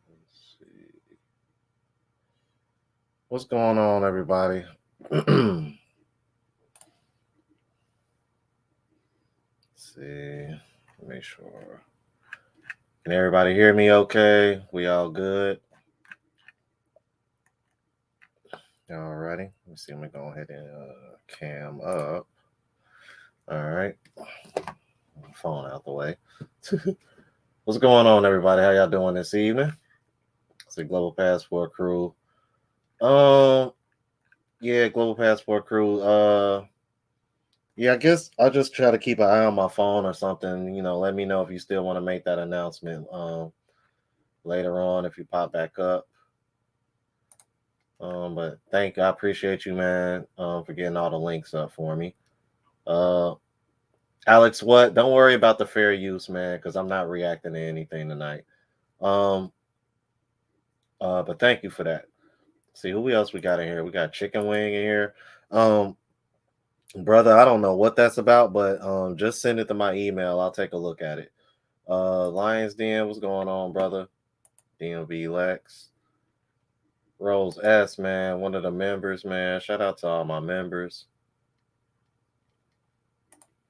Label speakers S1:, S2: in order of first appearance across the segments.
S1: Let's see. What's going on, everybody? See, make sure. Can everybody hear me okay? We all good? Alrighty. Let me see. I'm going to go ahead and cam up. All right. Phone out the way. What's going on, everybody? How y'all doing this evening? It's the Global Passport Crew. Yeah, Global Passport Crew. Yeah, I guess I'll just try to keep an eye on my phone or something. Let me know if you still want to make that announcement later on if you pop back up. But thank I appreciate you, man, for getting all the links up for me. Uh, Alex, what? Don't worry about the fair use, man, because I'm not reacting to anything tonight. Um, but thank you for that. See who else we got in here. We got Chicken Wing in here. Um, brother, I don't know what that's about, but just send it to my email. I'll take a look at it. Lions Den, what's going on, brother? DMV Lex. Rose S, man, one of the members, man. Shout out to all my members.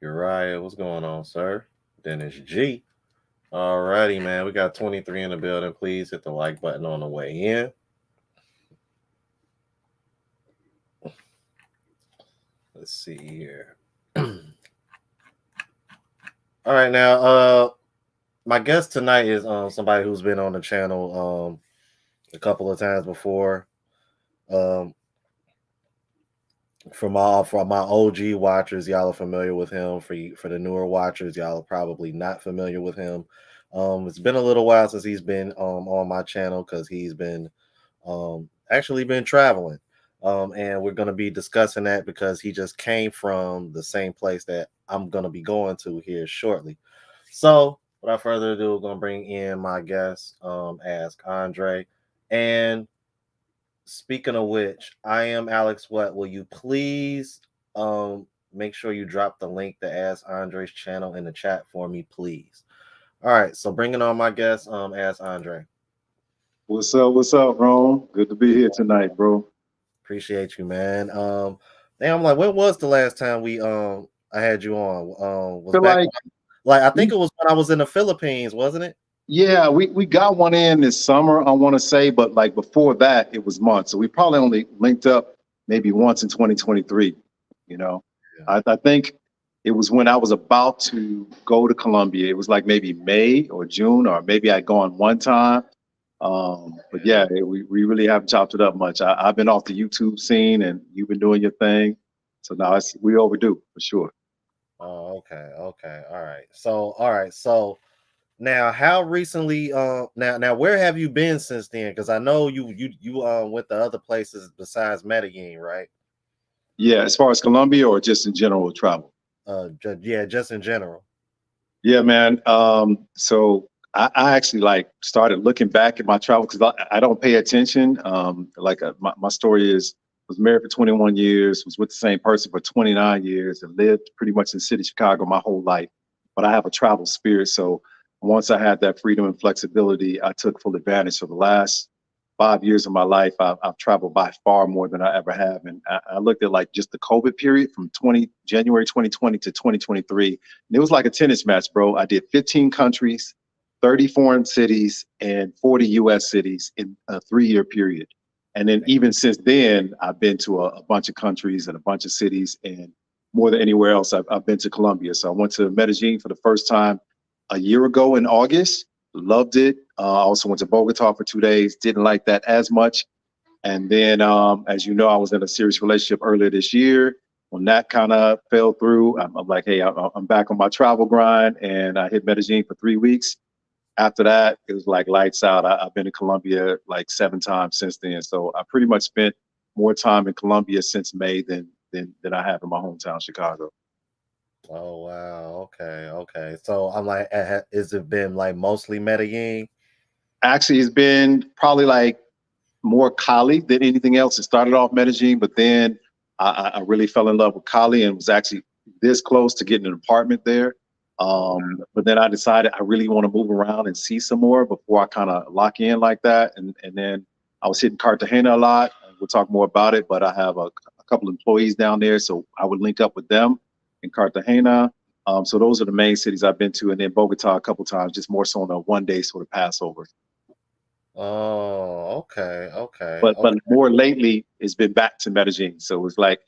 S1: Uriah, what's going on, sir? Dennis G. Alrighty, man. We got 23 in the building. Please hit the like button on the way in. Let's see here. All right, now my guest tonight is somebody who's been on the channel a couple of times before. Um for my OG watchers, y'all are familiar with him. For the newer watchers, y'all are probably not familiar with him. It's been a little while since he's been on my channel because he's been actually been traveling. And we're going to be discussing that because he just came from the same place that I'm going to be going to here shortly. So, without further ado, we're going to bring in my guest, Ask Andre. And speaking of which, I am Alex. What will you please make sure you drop the link to Ask Andre's channel in the chat for me, please. All right, so bringing on my guest, Ask Andre.
S2: What's up? What's up, Rome? Good to be here tonight, bro.
S1: Appreciate you, man. I'm like, when was the last time we I had you on? Was
S2: Feel
S1: back
S2: like
S1: like I think
S2: we,
S1: it was when I was in the Philippines, wasn't it?
S2: yeah, we got one in this summer, I want to say, but like before that, it was months. So we probably only linked up maybe once in 2023. You know,
S1: Yeah.
S2: I think it was when I was about to go to Colombia. It was like maybe May or June, or maybe I'd gone one time. But
S1: Yeah.
S2: yeah, we really haven't chopped it up much. I've been off the YouTube scene, and you've been doing your thing. So now we overdue for sure.
S1: Oh, okay, okay, all right. So now how recently now where have you been since then? Because I know you went to other places besides Medellin, right?
S2: Yeah, as far as Colombia or just in general travel.
S1: Yeah, just in general.
S2: Yeah, man. So I actually like started looking back at my travel because I don't pay attention. My story is was married for 21 years, was with the same person for 29 years, and lived pretty much in the city of Chicago my whole life. But I have a travel spirit, so once I had that freedom and flexibility, I took full advantage. For the last 5 years of my life, I've traveled by far more than I ever have, and I looked at like just the COVID period from January 2020 to 2023. And it was like a tennis match, bro. I did 15 countries, 30 foreign cities, and 40 US cities in a 3 year period. And then even since then, I've been to a bunch of countries and a bunch of cities, and more than anywhere else, I've been to Colombia. So I went to Medellin for the first time a year ago in August. Loved it. I also went to Bogota for 2 days. Didn't like that as much. And then, as you know, I was in a serious relationship earlier this year. When that kind of fell through, I'm like, hey, I'm back on my travel grind, and I hit Medellin for 3 weeks. After that, it was like lights out. I've been to Colombia like 7 times since then. So I pretty much spent more time in Colombia since May than I have in my hometown, Chicago.
S1: Oh wow, okay, okay. So I'm like, is it been like mostly Medellin?
S2: Actually, it's been probably like more Cali than anything else. It started off Medellin, but then I really fell in love with Cali and was actually this close to getting an apartment there.
S1: Oh,
S2: But then I decided I really want to move around and see some more before I kind of lock in like that. And then I was hitting Cartagena a lot. We'll talk more about it, but I have a couple employees down there, so I would link up with them in Cartagena. So those are the main cities I've been to, and then Bogota a couple times, just more so on a 1 day sort of Passover.
S1: oh, okay, okay,
S2: But
S1: okay.
S2: more lately, it's been back to Medellin. So it's like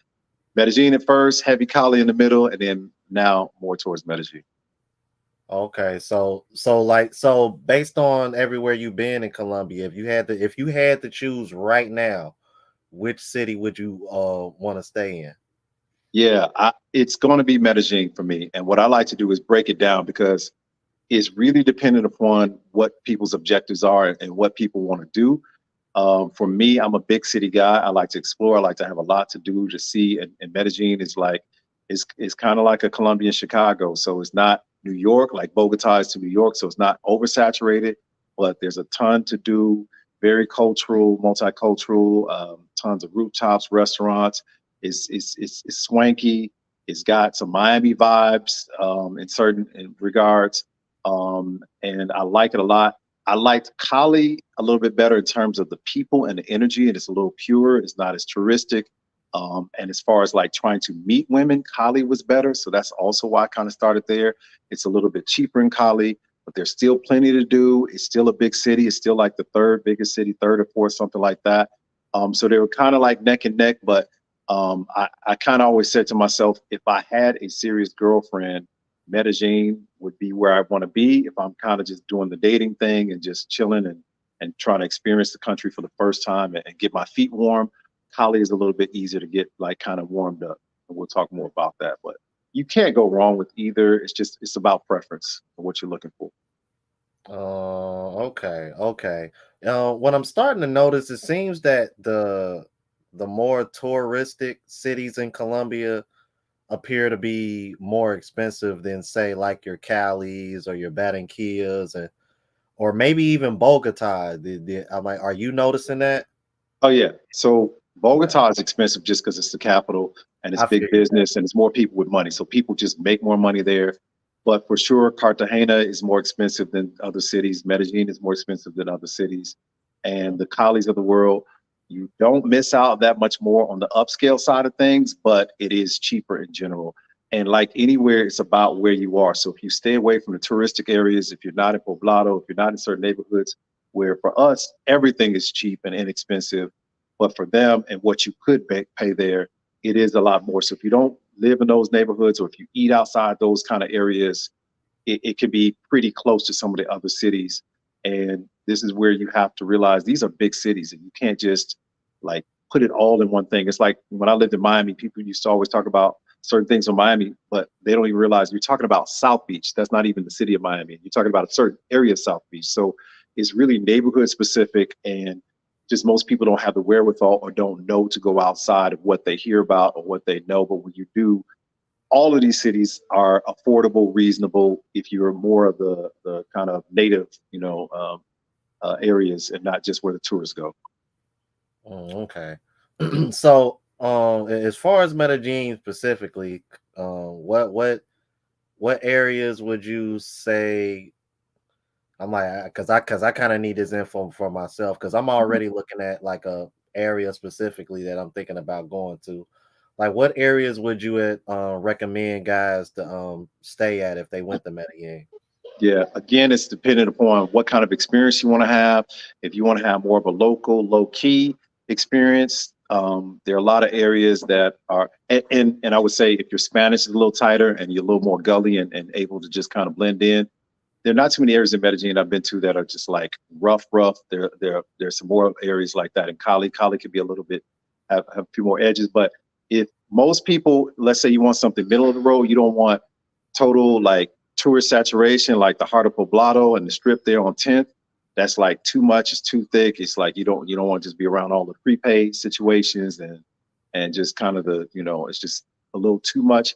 S2: Medellin at first, heavy Cali in the middle, and then now more towards Medellin.
S1: Okay, so based on everywhere you've been in Colombia, if you had to choose right now, which city would you want to stay in?
S2: Yeah, it's going to be Medellin for me. And what I like to do is break it down because it's really dependent upon what people's objectives are and what people want to do. For me, I'm a big city guy. I like to explore. I like to have a lot to do, to see. And Medellin is like, it's kind of like a Colombian Chicago. So it's not New York, like Bogota is to New York. So it's not oversaturated, but there's a ton to do. Very cultural, multicultural, tons of rooftops, restaurants. It's swanky. It's got some Miami vibes in certain regards. And I like it a lot. I liked Cali a little bit better in terms of the people and the energy, and it's a little pure. It's not as touristic. And as far as like trying to meet women, Cali was better. So that's also why I kind of started there. It's a little bit cheaper in Cali, but there's still plenty to do. It's still a big city. It's still like the third biggest city, third or fourth, something like that. So they were kind of like neck and neck, but I kind of always said to myself, if I had a serious girlfriend, Medellin would be where I want to be. If I'm kind of just doing the dating thing and just chilling and trying to experience the country for the first time and get my feet warm, Cali is a little bit easier to get like kind of warmed up. And we'll talk more about that. But you can't go wrong with either. It's about preference and what you're looking for.
S1: Okay, okay. What I'm starting to notice, it seems that the more touristic cities in Colombia appear to be more expensive than, say, like your Cali's or your Barranquillas, and or maybe even Bogota. I'm like, are you noticing that?
S2: Oh yeah. So
S1: Okay,
S2: Bogota is expensive just because it's the capital and it's
S1: I
S2: big
S1: figured that.
S2: business and it's more people with money. So people just make more money there. But for sure, Cartagena is more expensive than other cities. Medellin is more expensive than other cities. And the Calis of the world, you don't miss out that much more on the upscale side of things, but it is cheaper in general. And like anywhere, it's about where you are. So if you stay away from the touristic areas, if you're not in Poblado, if you're not in certain neighborhoods, where for us, everything is cheap and inexpensive, but for them and what you could pay there, it is a lot more. So if you don't live in those neighborhoods or if you eat outside those kind of areas, it can be pretty close to some of the other cities. And this is where you have to realize these are big cities and you can't just like put it all in one thing. It's like when I lived in Miami, people used to always talk about certain things in Miami, but they don't even realize you're talking about South Beach. That's not even the city of Miami. You're talking about a certain area of South Beach. So it's really neighborhood specific, and just most people don't have the wherewithal or don't know to go outside of what they hear about or what they know. But when you do, all of these cities are affordable, reasonable if you're more of the kind of native, areas and not just where the tourists go.
S1: Okay. So, as far as Medellin specifically, what areas would you say? I'm like, because I kind of need this info for myself because I'm
S2: Mhm.
S1: already looking at like a area specifically that I'm thinking about going to. Like, what areas would you recommend guys to stay at if they went to Medellin?
S2: Yeah, again, it's dependent upon what kind of experience you want to have. If you want to have more of a local, low key experience, there are a lot of areas that are, and I would say if your Spanish is a little tighter and you're a little more gully and able to just kind of blend in, there are not too many areas in Medellin I've been to that are just like rough, rough. There's some more areas like that in Cali. Cali could be a little bit have a few more edges, but if most people, let's say you want something middle of the road, you don't want total like tourist saturation, like the heart of Poblado and the strip there on 10th. That's like too much. It's too thick. It's like you don't want to just be around all the prepaid situations and just kind of it's just a little too much.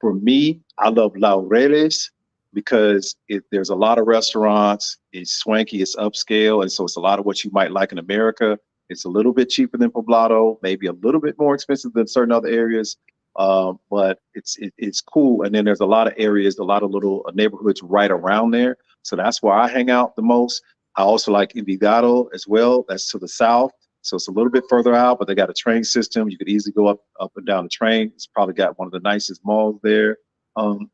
S2: For me, I love Laureles because there's a lot of restaurants. It's swanky, it's upscale, and so it's a lot of what you might like in America. It's a little bit cheaper than Poblado, maybe a little bit more expensive than certain other areas, but it's cool. And then there's a lot of areas, a lot of little neighborhoods right around there. So that's where I hang out the most. I also like Envigado as well. That's to the south. So it's a little bit further out, but they got a train system. You could easily go up and down the train. It's probably got one of the nicest malls there. Um,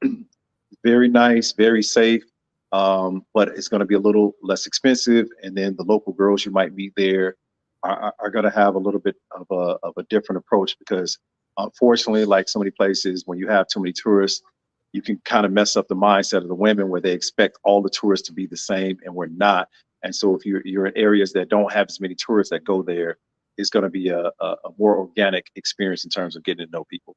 S2: very nice, very safe, but it's going to be a little less expensive. And then the local girls you might meet there are going to have a little bit of a different approach because, unfortunately, like so many places, when you have too many tourists, you can kind of mess up the mindset of the women where they expect all the tourists to be the same, and we're not. And so, if you're in areas that don't have as many tourists that go there, it's going to be a more organic experience in terms of getting to know people.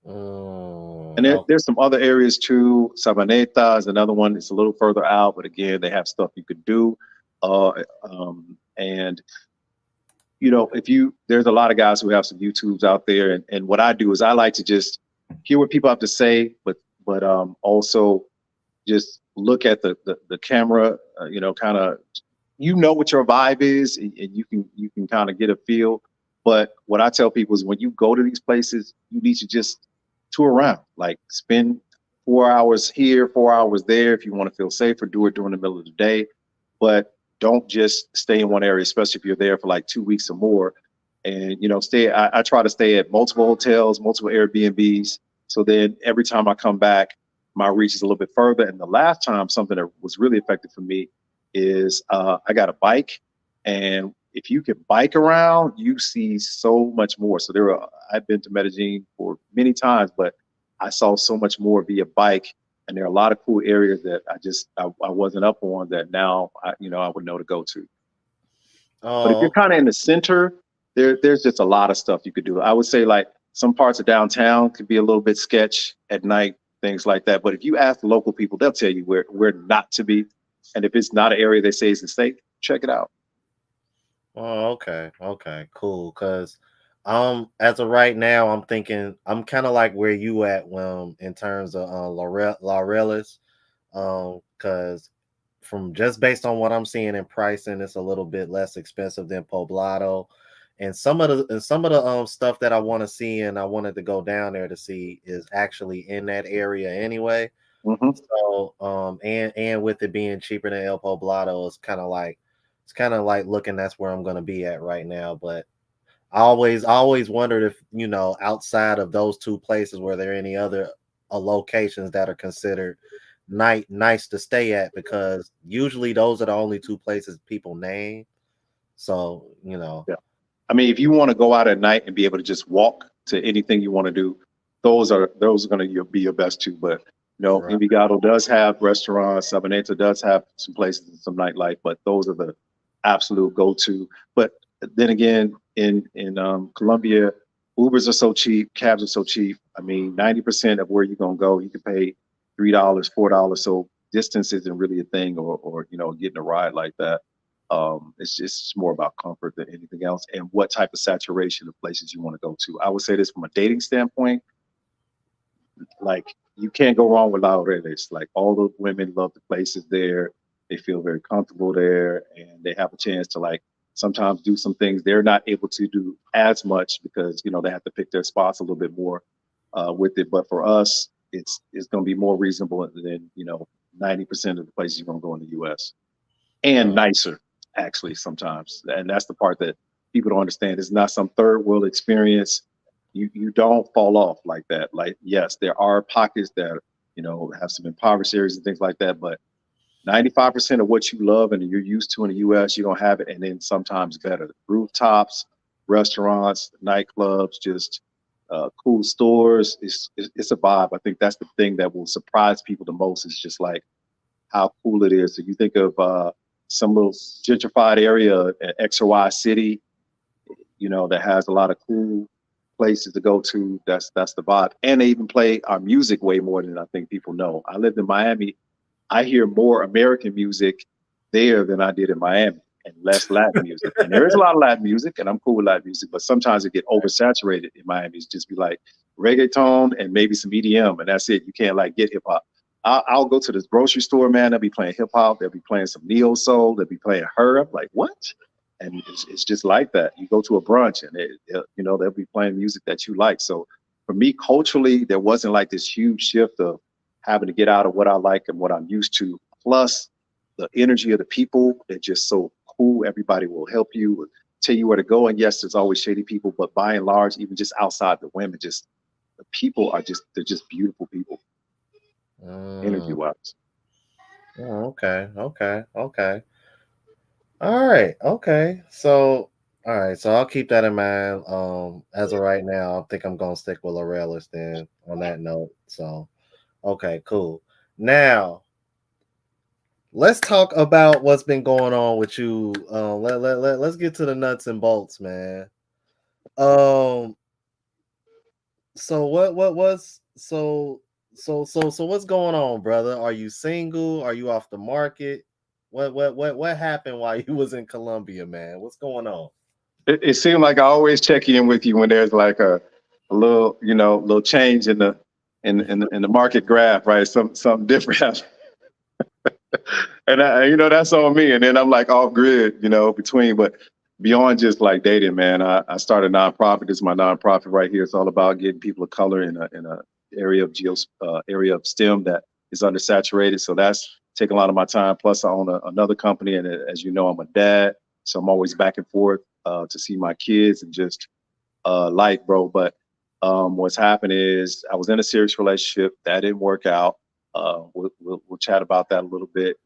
S2: And
S1: Okay.
S2: there's some other areas too. Sabaneta is another one. It's a little further out, but again, they have stuff you could do. And there's a lot of guys who have some YouTubes out there, and what I do is I like to just hear what people have to say, but also just look at the camera, kind of, what your vibe is, and you can kind of get a feel. But what I tell people is when you go to these places, you need to just tour around, like spend 4 hours here, 4 hours there. If you want to feel safer, do it during the middle of the day, but don't just stay in one area, especially if you're there for like 2 weeks or more. And stay. I try to stay at multiple hotels, multiple Airbnbs, so then every time I come back, my reach is a little bit further. And the last time, something that was really effective for me is I got a bike, and if you can bike around, you see so much more. So I've been to Medellin for many times, but I saw so much more via bike, and there are a lot of cool areas that I wasn't up on that now I would know to go to. But if you're
S1: Oh,
S2: kind of in the center, there's just a lot of stuff you could do. I would say like some parts of downtown could be a little bit sketch at night, things like that. But if you ask the local people, they'll tell you where not to be. And if it's not an area they say is safe, check it out.
S1: oh, okay, okay, cool. Cause as of right now, I'm thinking I'm kind of like where you at in terms of Laurelis. Cause from just based on what I'm seeing in pricing, it's a little bit less expensive than Poblado. And some of the stuff that I want to see and I wanted to go down there to see is actually in that area anyway.
S2: Hmm.
S1: So and with it being cheaper than El Poblado, it's kind of like looking that's where I'm gonna be at right now. But I always wondered if, outside of those two places, were there any other locations that are considered nice to stay at, because usually those are the only two places people name. So,
S2: Yeah. I mean, if you want to go out at night and be able to just walk to anything you want to do, those are going to be your best two. But
S1: right.
S2: Envigado does have restaurants. Sabaneta does have some places and some nightlife, but those are the absolute go-to. But then again, in Colombia, Ubers are so cheap, cabs are so cheap. I mean, 90% of where you're gonna go, you can pay $3, $4. So distance isn't really a thing, or getting a ride like that. It's just more about comfort than anything else, and what type of saturation of places you want to go to. I would say this from a dating standpoint, like you can't go wrong with Laureles. Like all the women love the places there. They feel very comfortable there, and they have a chance to like sometimes do some things they're not able to do as much because they have to pick their spots a little bit more with it. But for us, it's going to be more reasonable than 90% of the places you're going to go in the U.S. and
S1: Uh,
S2: nicer actually sometimes. And that's the part that people don't understand. It's not some third world experience. You don't fall off like that. Like yes, there are pockets that have some impoverished areas and things like that, but 95% of what you love and you're used to in the US, you don't have it, and then sometimes better. Rooftops, restaurants, nightclubs, just cool stores. It's a vibe. I think that's the thing that will surprise people the most, is just like how cool it is. So you think of some little gentrified area at X or Y city, that has a lot of cool places to go to. That's the vibe. And they even play our music way more than I think people know. I lived in Miami. I hear more American music there than I did in Miami, and less Latin music. And there is a lot of Latin music, and I'm cool with Latin music, but sometimes it get oversaturated in Miami. It's just be like reggaeton and maybe some EDM, and that's it. You can't like get hip hop. I'll go to this grocery store, man. They'll be playing hip hop. They'll be playing some neo soul. They'll be playing her. I'm like, what? And it's just like that. You go to a brunch, and they'll be playing music that you like. So for me, culturally, there wasn't like this huge shift of having to get out of what I like and what I'm used to. Plus, the energy of the people, they're just so cool. Everybody will help you, tell you where to go. And yes, there's always shady people, but by and large, even just outside the women, just the people they're just beautiful people, energy
S1: mm,
S2: wise.
S1: oh, okay, okay, okay. All right, okay. So, all right, so I'll keep that in mind. As of right now, I think I'm gonna stick with Laurelis then on that note. So, okay, cool. Now, let's talk about what's been going on with you. Let's get to the nuts and bolts, man. Um, so what was so what's going on, brother? Are you single? Are you off the market? What happened while you was in Colombia, man? What's going on?
S2: It seemed like I always check in with you when there's like a little, little change in the in the market graph, right? Something different. And that's on me. And then I'm like off grid, between. But beyond just like dating, man, I started a nonprofit. This is my nonprofit right here. It's all about getting people of color in a area of area of STEM that is undersaturated. So that's taking a lot of my time. Plus, I own another company, and as you know, I'm a dad, so I'm always back and forth to see my kids and just life, bro. But what's happened is I was in a serious relationship that didn't work out. We'll chat about that a little bit.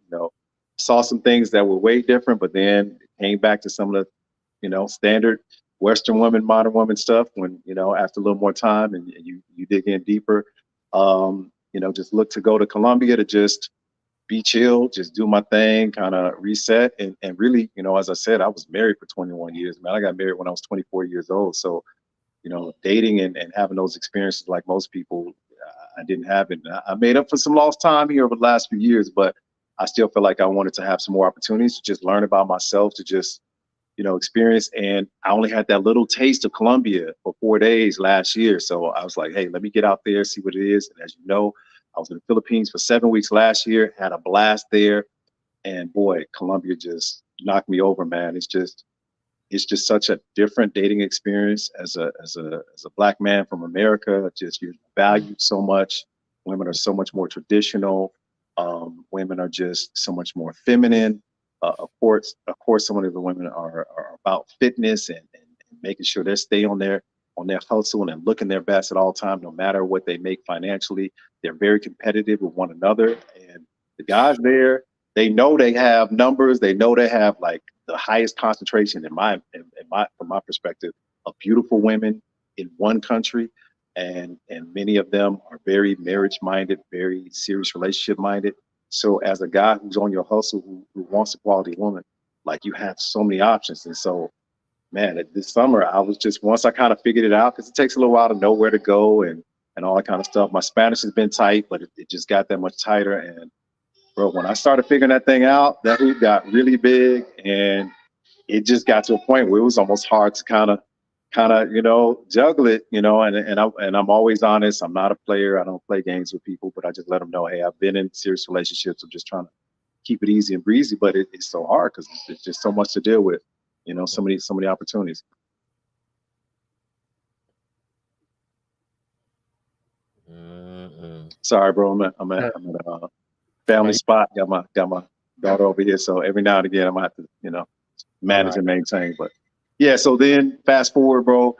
S2: Saw some things that were way different, but then came back to some of the standard Western woman, modern woman stuff. When after a little more time and you dig in deeper, just look to go to Colombia to just be chill, just do my thing, kind of reset, and really, as I said, I was married for 21 years. Man, I got married when I was 24 years old, so dating and having those experiences like most people, I didn't have it. I made up for some lost time here over the last few years, but I still feel like I wanted to have some more opportunities to just learn about myself, to just, experience. And I only had that little taste of Colombia for 4 days last year. So I was like, hey, let me get out there, see what it is. And as you know, I was in the Philippines for 7 weeks last year, had a blast there. And boy, Colombia just knocked me over, man. It's just such a different dating experience as a black man from America. Just you're valued so much. Women are so much more traditional. Women are just so much more feminine. Of course, some of the women are about fitness and making sure they stay on their hustle and looking their best at all time, no matter what they make financially. They're very competitive with one another, and the guys there, they know they have numbers. They know they have like the highest concentration in my from my perspective of beautiful women in one country, and many of them are very marriage minded, very serious relationship minded. So as a guy who's on your hustle, who wants a quality woman, like you have so many options. And so, man, this summer I was just, once I kind of figured it out, because it takes a little while to know where to go and all that kind of stuff. My Spanish has been tight, but it just got that much tighter. And bro, when I started figuring that thing out, that hoop got really big, and it just got to a point where it was almost hard to kind of juggle it, and I'm always honest. I'm not a player. I don't play games with people, but I just let them know, hey, I've been in serious relationships. I'm just trying to keep it easy and breezy, but it's so hard because it's just so much to deal with, so many opportunities.
S1: Mm-mm.
S2: Sorry, bro. I'm at a family
S1: Right.
S2: spot. Got my daughter over here, so every now and again I'm gonna have to
S1: Oh, no.
S2: manage and maintain. But yeah, so then fast forward, bro,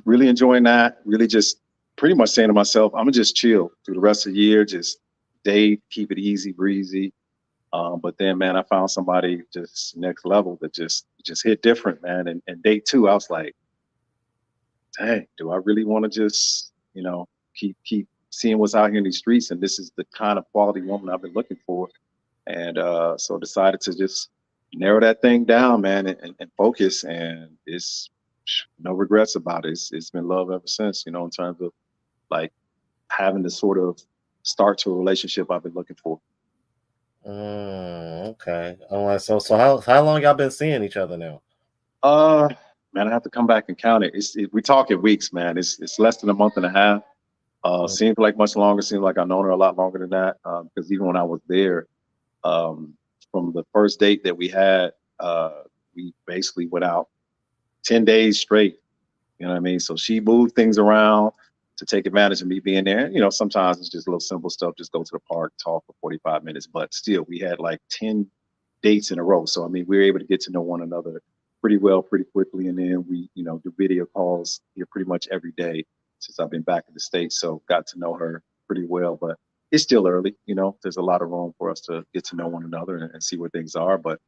S2: really enjoying that. Really just pretty much saying to myself, I'm gonna just chill through the rest of the year, just date, keep it easy, breezy. But then, man, I found somebody just next level that just hit different, man. And day two, I was like, dang, do I really want to just, keep seeing what's out here in these streets? And this is the kind of quality woman I've been looking for. And so decided to just narrow that thing down, man, and focus. And it's no regrets about it. It's been love ever since, in terms of like having the sort of start to a relationship I've been looking for.
S1: Okay. All right. So how long y'all been seeing each other now?
S2: Uh, Man, I have to come back and count it. We talk in weeks, man. It's less than a month and a half.
S1: Mm.
S2: Seems like much longer. Seems like I've known her a lot longer than that. Because even when I was there, um, from the first date that we had, we basically went out 10 days straight. You know what I mean? So she moved things around to take advantage of me being there. Sometimes it's just little simple stuff. Just go to the park, talk for 45 minutes. But still, we had like 10 dates in a row. So I mean, we were able to get to know one another pretty well, pretty quickly, and then we, do video calls here pretty much every day since I've been back in the States. So got to know her pretty well, but it's still early. There's a lot of room for us to get to know one another and see where things are. But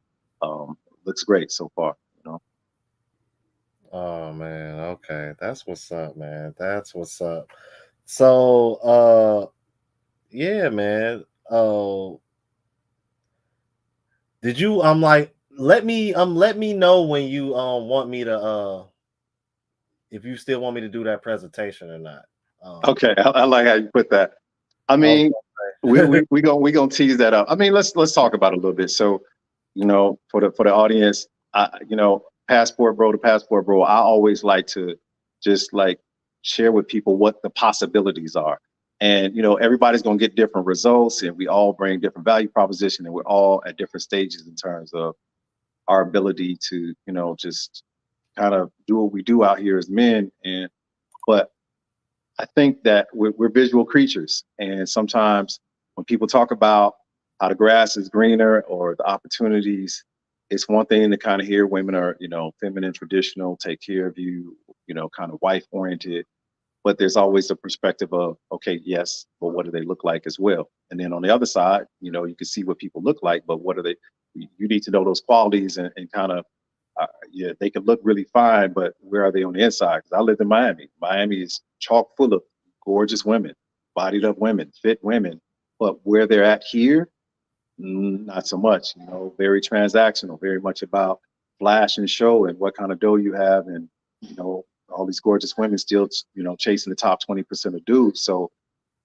S2: looks great so far.
S1: Oh man. Okay. That's what's up, man. That's what's up. So yeah, man. Did you like let me know when you want me to if you still want me to do that presentation or not.
S2: Okay, I like how you put that. I mean, we
S1: Okay.
S2: we we gonna tease that up. I mean, let's talk about it a little bit. So, for the audience, passport bro to passport bro, I always like to just like share with people what the possibilities are. And you know, everybody's gonna get different results, and we all bring different value proposition, and we're all at different stages in terms of our ability to, you know, just kind of do what we do out here as men. And but I think that we're visual creatures, and sometimes when people talk about how the grass is greener or the opportunities, it's one thing to kind of hear women are, you know, feminine, traditional, take care of you, you know, kind of wife oriented. But there's always a perspective of, okay, yes, but what do they look like as well? And then on the other side, you know, you can see what people look like, but what are they? You need to know those qualities and kind of, yeah, they can look really fine, but where are they on the inside? Because I lived in Miami. Miami is chock full of gorgeous women, bodied up women, fit women. But where they're at here, not so much. You know, very transactional, very much about flash and show and what kind of dough you have, and you know, all these gorgeous women still, you know, chasing the top 20% of dudes. So,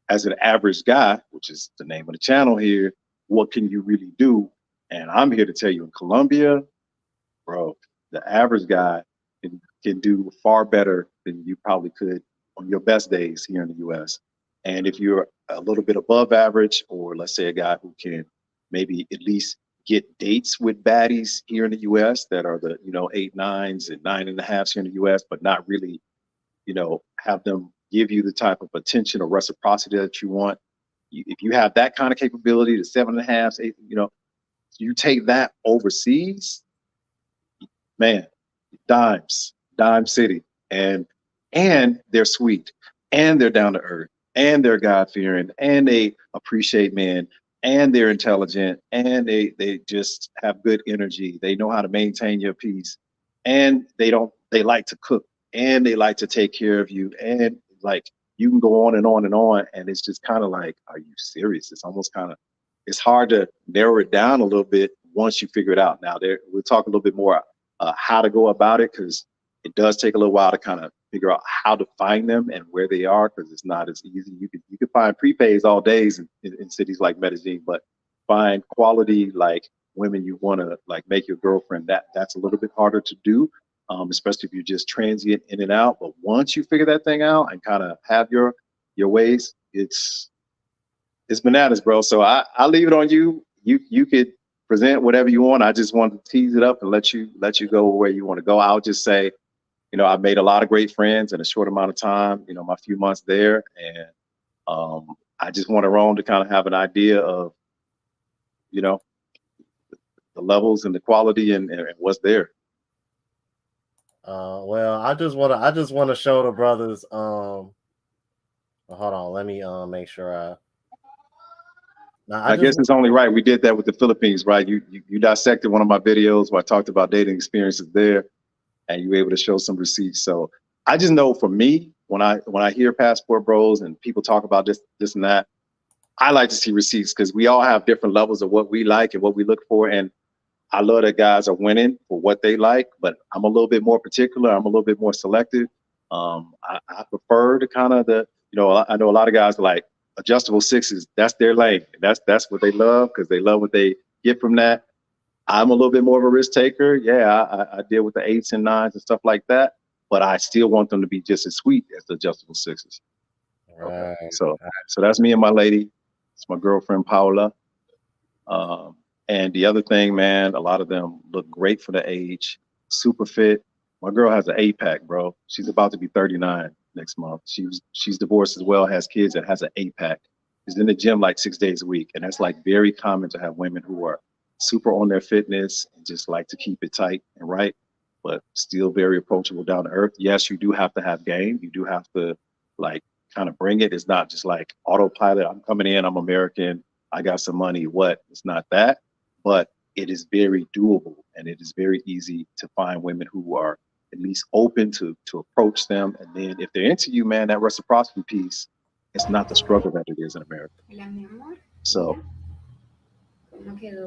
S2: as an average guy, which is the name of the channel here, what can you really do? And I'm here to tell you, in Colombia, bro, the average guy can do far better than you probably could on your best days here in the US. And if you're a little bit above average, or let's say a guy who can maybe at least get dates with baddies here in the US that are the, you know, 8 9s and 9.5s here in the US, but not really, you know, have them give you the type of attention or reciprocity that you want. If you have that kind of capability, the 7.5s, 8, you know, you take that overseas, man, dime city. And they're sweet, and they're down to earth, and they're God fearing, and they appreciate men, and they're intelligent, and they just have good energy. They know how to maintain your peace, and they like to cook, and they like to take care of you, and like you can go on and on and on, and it's just kind of like, are you serious? It's almost kind of, it's hard to narrow it down a little bit once you figure it out. Now we'll talk a little bit more how to go about it, because it does take a little while to kind of figure out how to find them and where they are, because it's not as easy. You could find prepays all days in cities like Medellin, but find quality like women you want to like make your girlfriend, that's a little bit harder to do, especially if you're just transient in and out. But once you figure that thing out and kind of have your ways, it's bananas, bro. So I leave it on you. You could present whatever you want. I just wanted to tease it up and let you go where you want to go. I'll just say, you know, I've made a lot of great friends in a short amount of time, you know, my few months there. And I just want Rome to kind of have an idea of, you know, the levels and the quality and what's there.
S1: Well, I just want to show the brothers. Hold on, let me make sure I. Now,
S2: I guess it's only right. We did that with the Philippines, right? You dissected one of my videos where I talked about dating experiences there, and you were able to show some receipts. So I just know for me, when I hear passport bros and people talk about this and that, I like to see receipts, because we all have different levels of what we like and what we look for. And I love that guys are winning for what they like, but I'm a little bit more particular. I'm a little bit more selective. I prefer to kind of you know, I know a lot of guys are like adjustable sixes. That's their lane. That's what they love, because they love what they get from that. I'm a little bit more of a risk taker. Yeah, I deal with the 8s and 9s and stuff like that, but I still want them to be just as sweet as the adjustable sixes.
S1: right.
S2: Okay. So that's me and my lady. It's my girlfriend, Paula. And the other thing, man, a lot of them look great for the age, super fit. My girl has an 8-pack, bro. She's about to be 39 next month. She's divorced as well, has kids, and has an 8-pack. She's in the gym like 6 days a week. And that's like very common to have women who are super on their fitness and just like to keep it tight and right, but still very approachable, down to earth. Yes, you do have to have game. You do have to like kind of bring it. It's not just like autopilot. I'm coming in, I'm American, I got some money. What? It's not that, but it is very doable, and it is very easy to find women who are at least open to approach them. And then if they're into you, man, that reciprocity piece, it's not the struggle that it is in America. So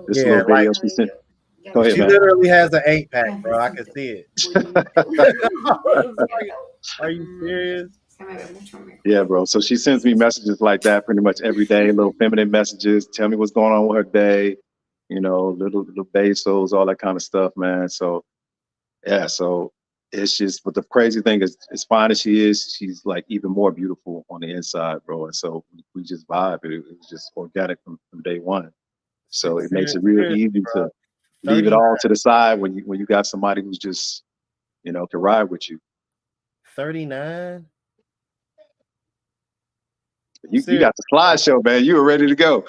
S2: this little video she sent. Go ahead,
S1: She
S2: man.
S1: literally has an 8-pack, bro. I can see it. Are you serious?
S2: Yeah, bro. So she sends me messages like that pretty much every day, little feminine messages, tell me what's going on with her day, you know, little bezos, all that kind of stuff, man. So Yeah, so it's just, but the crazy thing is, as fine as she is, she's like even more beautiful on the inside, bro. And so we just vibe. It was just organic from day one. So it makes it real
S1: Seriously,
S2: easy
S1: bro.
S2: to leave it
S1: 39,
S2: all to the side when you got somebody who's just, can ride with you.
S1: 39?
S2: You got the slideshow, man. You were ready to go.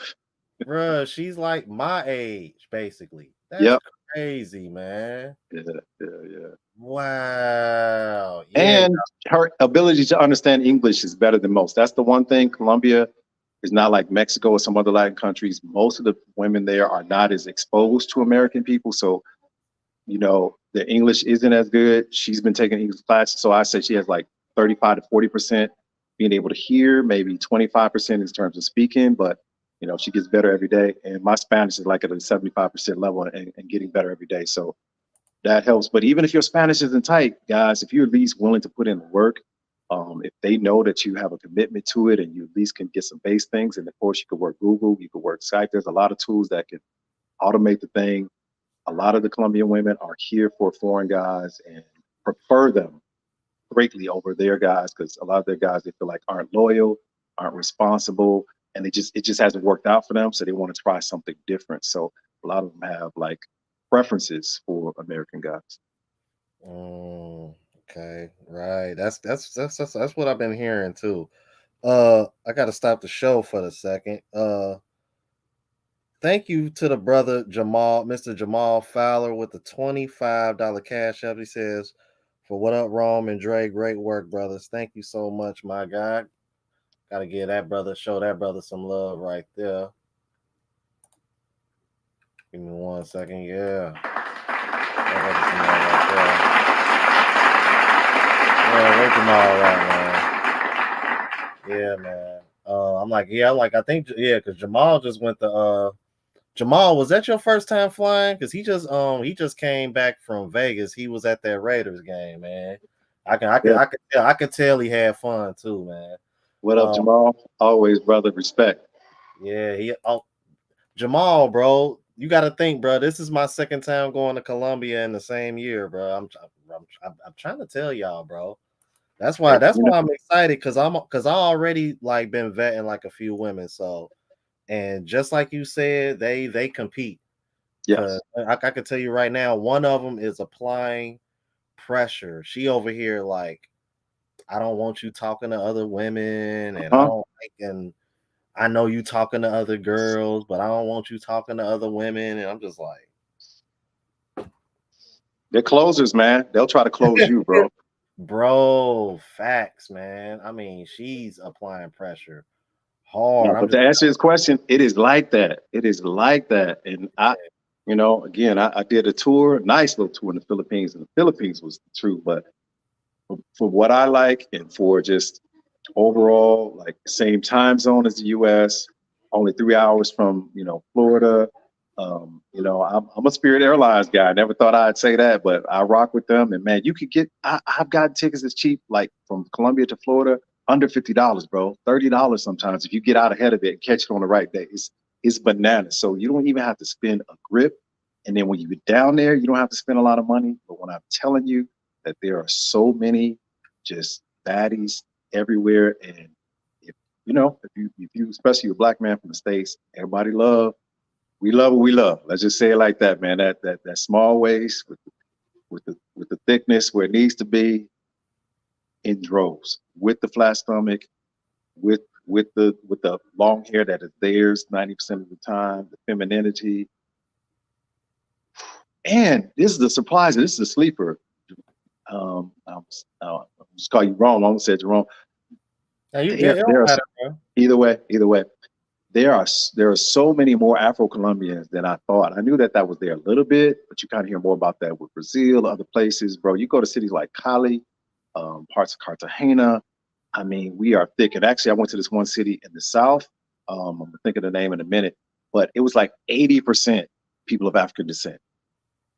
S1: Bruh, she's like my age, basically. That's
S2: Yep.
S1: crazy, man.
S2: Yeah, yeah, yeah.
S1: Wow. Yeah.
S2: And her ability to understand English is better than most. That's the one thing. Colombia is not like Mexico or some other Latin countries. Most of the women there are not as exposed to American people. So, the English isn't as good. She's been taking English classes. So I say she has like 35 to 40% being able to hear, maybe 25% in terms of speaking, but she gets better every day. And my Spanish is like at a 75% level and getting better every day. So that helps. But even if your Spanish isn't tight, guys, if you're at least willing to put in the work, if they know that you have a commitment to it and you at least can get some base things, and of course you could work Google, you could work Skype. There's a lot of tools that can automate the thing. A lot of the Colombian women are here for foreign guys and prefer them greatly over their guys because a lot of their guys they feel like aren't loyal, aren't responsible, and it just hasn't worked out for them. So they want to try something different. So a lot of them have like preferences for American guys.
S1: Mm, okay. Right. That's what I've been hearing too. I gotta stop the show for a second. Thank you to the brother Jamal, Mr. Jamal Fowler, with the $25 cash up. He says, "For what up, Rome and Dre? Great work, brothers. Thank you so much, my guy. Got to give that brother, show that brother some love right there. Give me 1 second. Yeah, that brother some love right there. Yeah, where Jamal at, man? Yeah, man. I'm like, yeah, I'm like, I think, yeah, because Jamal just went to Jamal, was that your first time flying? Because he just came back from Vegas. He was at that Raiders game, man.
S2: Yeah.
S1: I could tell he had fun too, man.
S2: What up,
S1: Um,
S2: Jamal? Always, brother. Respect.
S1: yeah, Jamal, bro, you got to think, bro. This is my second time going to Colombia in the same year, bro. I'm trying to tell y'all, bro.
S2: Hey,
S1: That's why I'm excited because I already like been vetting like a few women, so and just like you said, they compete. Cause
S2: yes.
S1: I could tell you right now, one of them is applying pressure. She over here like, I don't want you talking to other women, and I
S2: Huh?
S1: don't like, and I know you talking to other girls, but I don't want you talking to other women. And I'm just like,
S2: They're closers, man. They'll try to close you, bro.
S1: bro, facts, man. I mean, she's applying pressure hard.
S2: No,
S1: I'm
S2: but
S1: just
S2: to answer his question, it is like that. It is like that. And again, I did a tour, nice little tour in the Philippines, and the Philippines was true. But for what I like and for just overall, like same time zone as the US, only 3 hours from, Florida. I'm a Spirit Airlines guy. I never thought I'd say that, but I rock with them. And man, you could I've gotten tickets as cheap, like from Columbia to Florida, under $50, bro. $30 sometimes if you get out ahead of it and catch it on the right day. It's bananas. So you don't even have to spend a grip. And then when you get down there, you don't have to spend a lot of money. But when I'm telling you that there are so many just baddies everywhere, and if you especially a black man from the States, everybody we love what we love. Let's just say it like that, man. That small waist with the thickness where it needs to be, in droves, with the flat stomach, with the long hair that is theirs 90% of the time, the femininity. And this is the surprise. This is a sleeper. I'll just call you wrong. I almost said you wrong.
S1: now you
S2: There,
S1: it
S2: there
S1: don't
S2: are
S1: matter, bro.
S2: either way. There are so many more Afro Colombians than I thought. I knew that was there a little bit, but you kind of hear more about that with Brazil, other places, bro. You go to cities like Cali, parts of Cartagena. I mean, we are thick. And actually, I went to this one city in the south. I'm thinking the name in a minute, but it was like 80% people of African descent.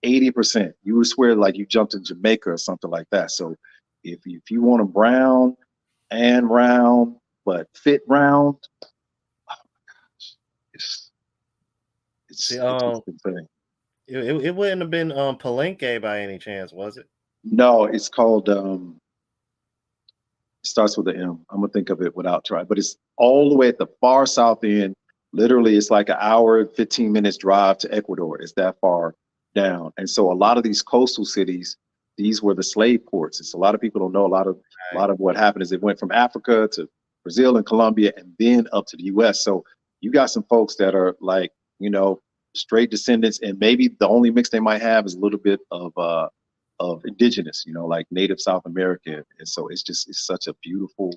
S2: 80%. You would swear like you jumped in Jamaica or something like that. So if you want a brown and round, but fit round, it's
S1: See,
S2: it's just insane.
S1: it wouldn't have been Palenque by any chance, was it?
S2: No, it's called it starts with an M. I'm gonna think of it without trying, but it's all the way at the far south end. Literally, it's like an hour, 15 minutes drive to Ecuador. It's that far down. And so a lot of these coastal cities, these were the slave ports. It's a lot of people don't know a
S1: Right.
S2: lot of what happened is it went from Africa to Brazil and Colombia and then up to the US. So you got some folks that are like, you know, straight descendants, and maybe the only mix they might have is a little bit of indigenous, you know, like native South American. And so it's such a beautiful,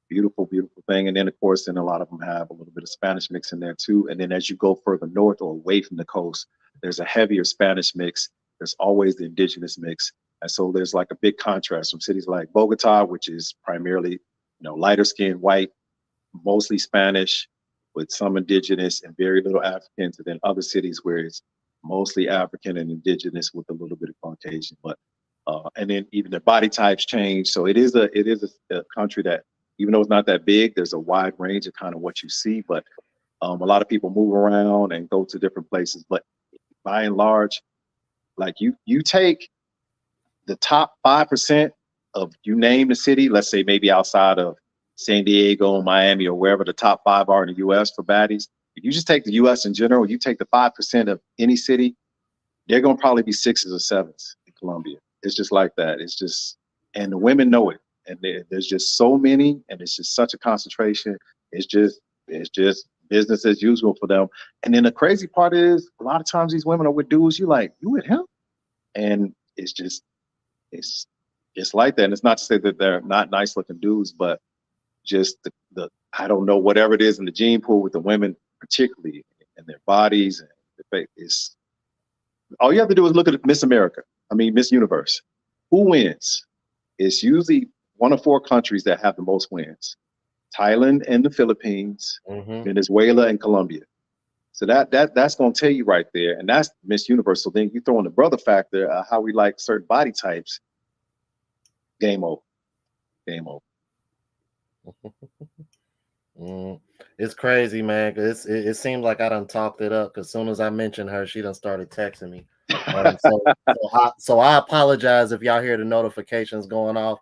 S2: beautiful, beautiful thing. And then of course, then a lot of them have a little bit of Spanish mix in there too. And then as you go further north or away from the coast, there's a heavier Spanish mix. There's always the indigenous mix. And so there's like a big contrast from cities like Bogota, which is primarily, you know, lighter skinned white, mostly Spanish, with some indigenous and very little Africans, and then other cities where it's mostly African and indigenous with a little bit of Caucasian. But and then even the body types change. So it is a country that, even though it's not that big, there's a wide range of kind of what you see. But a lot of people move around and go to different places. But by and large, like you take the top 5% of, you name the city, let's say maybe outside of San Diego, Miami, or wherever the top five are in the US for baddies. If you just take the US in general, you take the 5% of any city, they're gonna probably be sixes or sevens in Colombia. It's just like that. It's just, and the women know it. And there's just so many, and it's just such a concentration. It's just business as usual for them. And then the crazy part is, a lot of times these women are with dudes. You like, you with him? And it's it's like that. And it's not to say that they're not nice looking dudes, but just the I don't know, whatever it is in the gene pool with the women, particularly, and their bodies and the face is, all you have to do is look at Miss America. I mean Miss Universe. Who wins? It's usually one of four countries that have the most wins: Thailand and the Philippines,
S1: Mm-hmm.
S2: Venezuela and Colombia. So that's gonna tell you right there, and that's Miss Universe. So then you throw in the brother factor, how we like certain body types. Game over. Game over.
S1: Mm. It's crazy, man. 'Cause it seems like I done talked it up. Cause soon as I mentioned her, she done started texting me. So I apologize if y'all hear the notifications going off.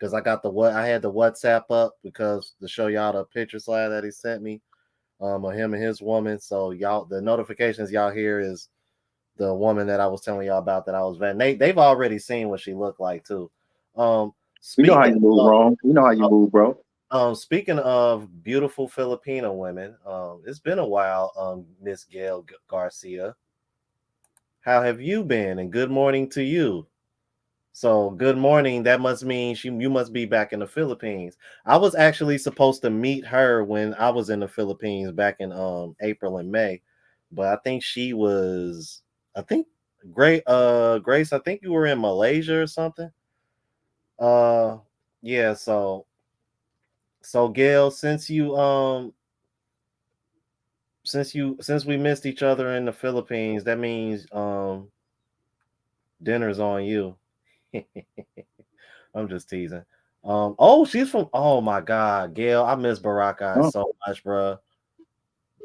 S1: Cause I got I had the WhatsApp up because to show y'all the picture slide that he sent me, of him and his woman. So y'all, the notifications y'all hear is the woman that I was telling y'all about that I was vetting. They've already seen what she looked like too. Um,
S2: You know how
S1: speaking
S2: you move,
S1: of
S2: wrong. You know how you move, bro.
S1: speaking of beautiful Filipino women, it's been a while, Miss Gail Garcia. How have you been? And good morning to you. So good morning. That must mean you must be back in the Philippines. I was actually supposed to meet her when I was in the Philippines back in April and May, but I think she was, I think great Grace, I think you were in Malaysia or something. Uh yeah, so Gail, since we missed each other in the Philippines, that means dinner's on you. I'm just teasing. Oh, she's from. Oh my God, Gail, I miss Baraka
S2: Oh,
S1: so much, bro.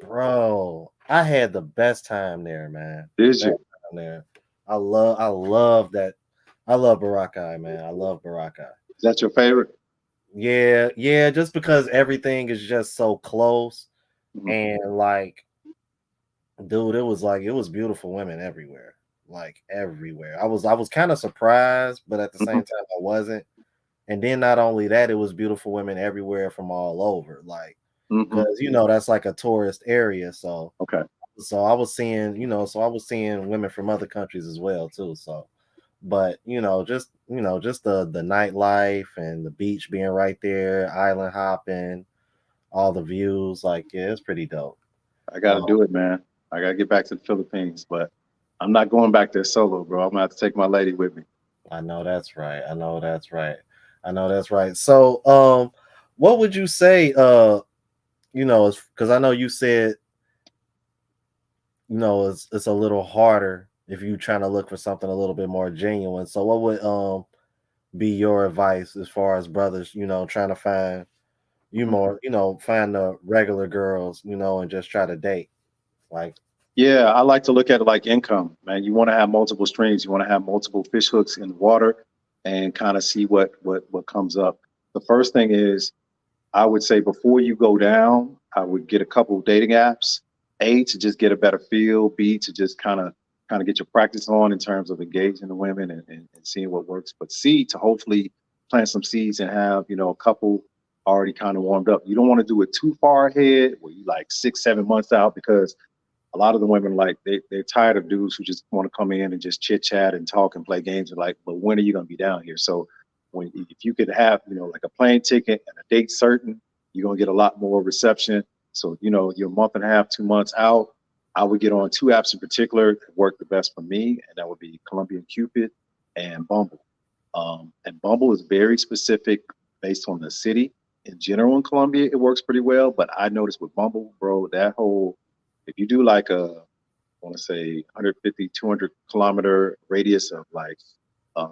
S1: Bro, I had the best time there, man.
S2: did
S1: Best
S2: you?
S1: time there. I love that. I love Baraka, man. I love Baraka.
S2: Is that your favorite?
S1: Yeah, yeah. Just because everything is just so close
S2: Mhm.
S1: and like, dude, it was beautiful women everywhere, like everywhere. I was kind of surprised, but at the
S2: Mhm.
S1: same time, I wasn't. And then not only that, it was beautiful women everywhere from all over, like
S2: Mhm.
S1: because that's like a tourist area. So
S2: Okay.
S1: so I was seeing, so I was seeing women from other countries as well too. So, but just the nightlife and the beach being right there, island hopping, all the views, like yeah, it's pretty dope.
S2: I got to
S1: Um,
S2: do it, man. I got to get back to the Philippines, but I'm not going back there solo, bro. I'm gonna have to take my lady with me.
S1: I know that's right. I know that's right. I know that's right. So, what would you say? Because I know you said it's a little harder if you trying to look for something a little bit more genuine. So, what would be your advice as far as brothers, trying to find
S2: Mhm.
S1: more, find the regular girls, and just try to date, like.
S2: Yeah, I like to look at it like income, man. You want to have multiple streams. You want to have multiple fish hooks in the water and kind of see what comes up. The first thing is I would say before you go down, I would get a couple of dating apps. A, to just get a better feel. B, to just kind of get your practice on in terms of engaging the women and seeing what works. But C, to hopefully plant some seeds and have, a couple already kind of warmed up. You don't want to do it too far ahead where you like 6, 7 months out, because a lot of the women, like, they're tired of dudes who just want to come in and just chit chat and talk and play games, and like, but when are you going to be down here? So when, if you could have, like a plane ticket and a date certain, you're going to get a lot more reception. So, you're a month and a half, 2 months out, I would get on two apps in particular that work the best for me, and that would be Colombian Cupid and Bumble. And Bumble is very specific based on the city. In general, in Colombia, it works pretty well. But I noticed with Bumble, bro, that whole, if you do like a, I want to say 150, 200 kilometer radius of like uh,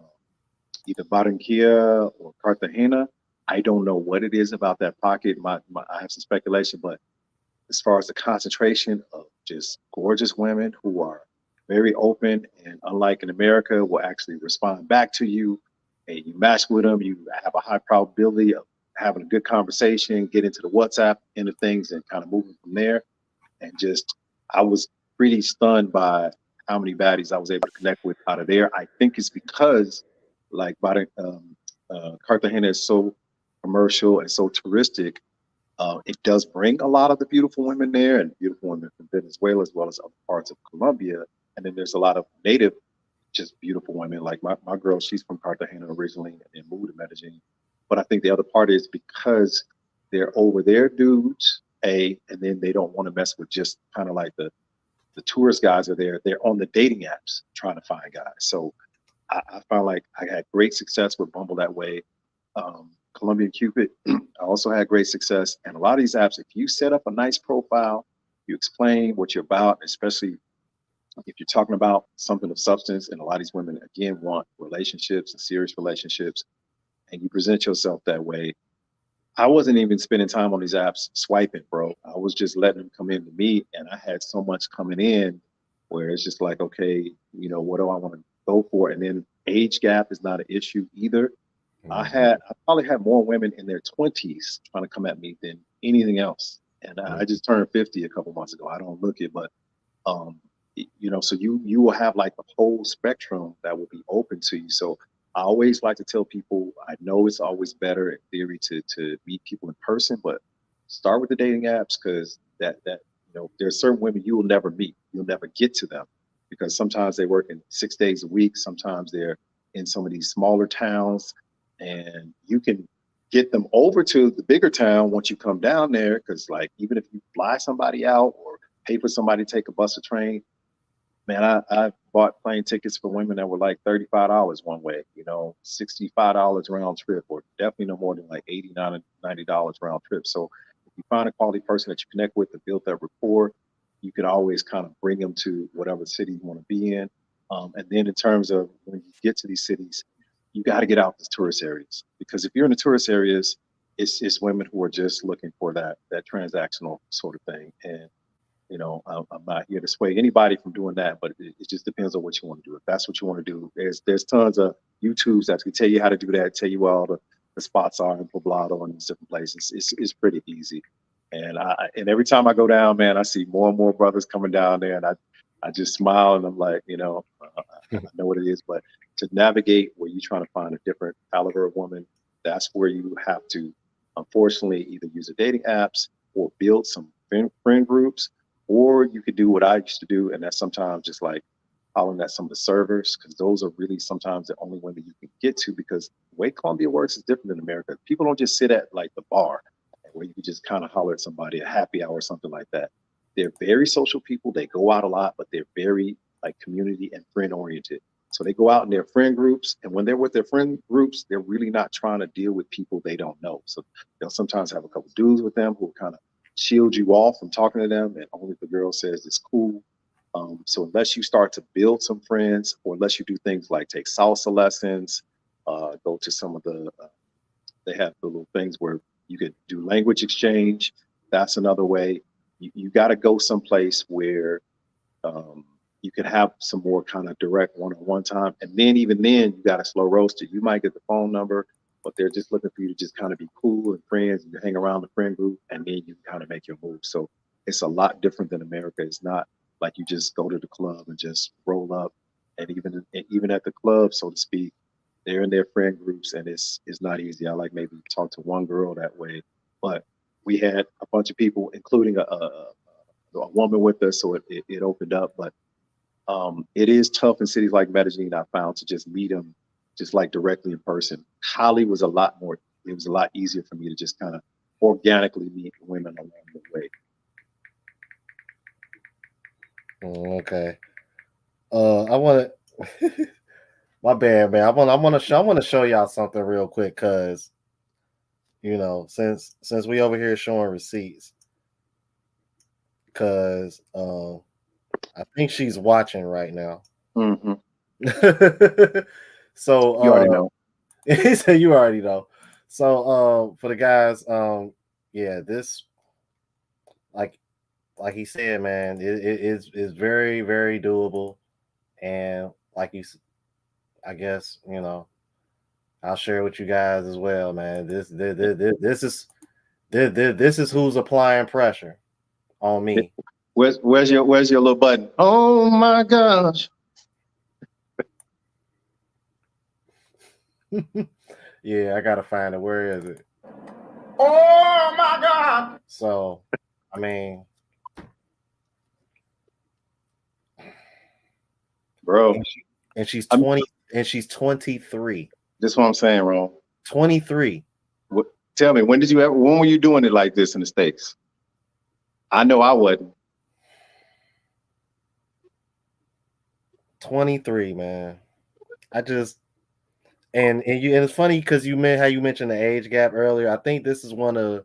S2: either Barranquilla or Cartagena, I don't know what it is about that pocket. I have some speculation, but as far as the concentration of just gorgeous women who are very open and, unlike in America, will actually respond back to you, and you match with them, you have a high probability of having a good conversation, get into the WhatsApp end of things, and kind of moving from there. And just, I was pretty stunned by how many baddies I was able to connect with out of there. I think it's because, like, Cartagena is so commercial and so touristic. It does bring a lot of the beautiful women there, and beautiful women from Venezuela as well as other parts of Colombia. And then there's a lot of native, just beautiful women. Like my girl, she's from Cartagena originally and moved to Medellin. But I think the other part is because they're over there dudes, and then they don't want to mess with just kind of like the tourist guys are there. They're on the dating apps trying to find guys. So I found like I had great success with Bumble that way. Colombian Cupid, I also had great success. And a lot of these apps, if you set up a nice profile, you explain what you're about, especially if you're talking about something of substance. And a lot of these women, again, want relationships and serious relationships, and you present yourself that way. I wasn't even spending time on these apps swiping, bro. I was just letting them come in to me, and I had so much coming in where it's just like, okay, what do I want to go for? And then age gap is not an issue either.
S1: Mm-hmm.
S2: I probably had more women in their 20s trying to come at me than anything else. And I just turned 50 a couple months ago. I don't look it, but um, so you will have like the whole spectrum that will be open to you. So I always like to tell people, I know it's always better in theory to meet people in person, but start with the dating apps, because that there's certain women you will never meet. You'll never get to them because sometimes they work in 6 days a week. Sometimes they're in some of these smaller towns, and you can get them over to the bigger town once you come down there. Because like, even if you fly somebody out or pay for somebody to take a bus or train, man, I bought plane tickets for women that were like $35 one way, $65 round trip, or definitely no more than like $89, $90 round trip. So if you find a quality person that you connect with and build that rapport, you can always kind of bring them to whatever city you want to be in. And then in terms of when you get to these cities, you got to get out the tourist areas, because if you're in the tourist areas, it's women who are just looking for that transactional sort of thing. And I'm not here to sway anybody from doing that, but it just depends on what you want to do. If that's what you want to do, there's tons of YouTubes that can tell you how to do that, tell you where all the spots are in Poblado and in different places. It's pretty easy. And every time I go down, man, I see more and more brothers coming down there, and I just smile, and I'm like, I know what it is. But to navigate where you're trying to find a different caliber of woman, that's where you have to, unfortunately, either use the dating apps or build some friend groups, or you could do what I used to do, and that's sometimes just like hollering at some of the servers, because those are really sometimes the only women you can get to, because the way Colombia works is different than America. People don't just sit at like the bar where you can just kind of holler at somebody, a happy hour or something like that. They're very social people. They go out a lot, but they're very like community and friend oriented. So they go out in their friend groups, and when they're with their friend groups, they're really not trying to deal with people they don't know. So they'll sometimes have a couple dudes with them who kind of shield you off from talking to them, and only if the girl says it's cool. So unless you start to build some friends, or unless you do things like take salsa lessons, go to some of they have the little things where you could do language exchange. That's another way. You got to go someplace where You can have some more kind of direct one-on-one time, and then even then, you got a slow roaster. You might get the phone number, but they're just looking for you to just kind of be cool and friends, and you hang around the friend group, and then you kind of make your move. So it's a lot different than America. It's not like you just go to the club and just roll up, and even at the club, so to speak, they're in their friend groups, and it's not easy. I like maybe talk to one girl that way, but we had a bunch of people, including a woman with us, so it opened up. But it is tough in cities like Medellin, I found, to just meet them just like directly in person. Cali was a lot more, it was a lot easier for me to just kind of organically meet women along the way.
S1: Okay. I want to. My bad, man. I want to show y'all something real quick, cause since we over here showing receipts, cause I think she's watching right now.
S2: Hmm.
S1: So
S2: You already know.
S1: he said you already know. So for the guys, yeah, this like he said, man, is very very doable, and like I guess I'll share with you guys as well, man. This is who's applying pressure on me.
S2: Where's your little button? Oh my gosh.
S1: Yeah, I gotta find it. Where is it? Oh my god! So, I mean,
S2: Bro.
S1: and she's
S2: I'm
S1: 20, and she's 23.
S2: This is what I'm saying, Ron.
S1: 23.
S2: What, tell me, when were you doing it like this in the States? I know I wasn't.
S1: 23, man. I just and it's funny because you meant how you mentioned the age gap earlier. I think this is one of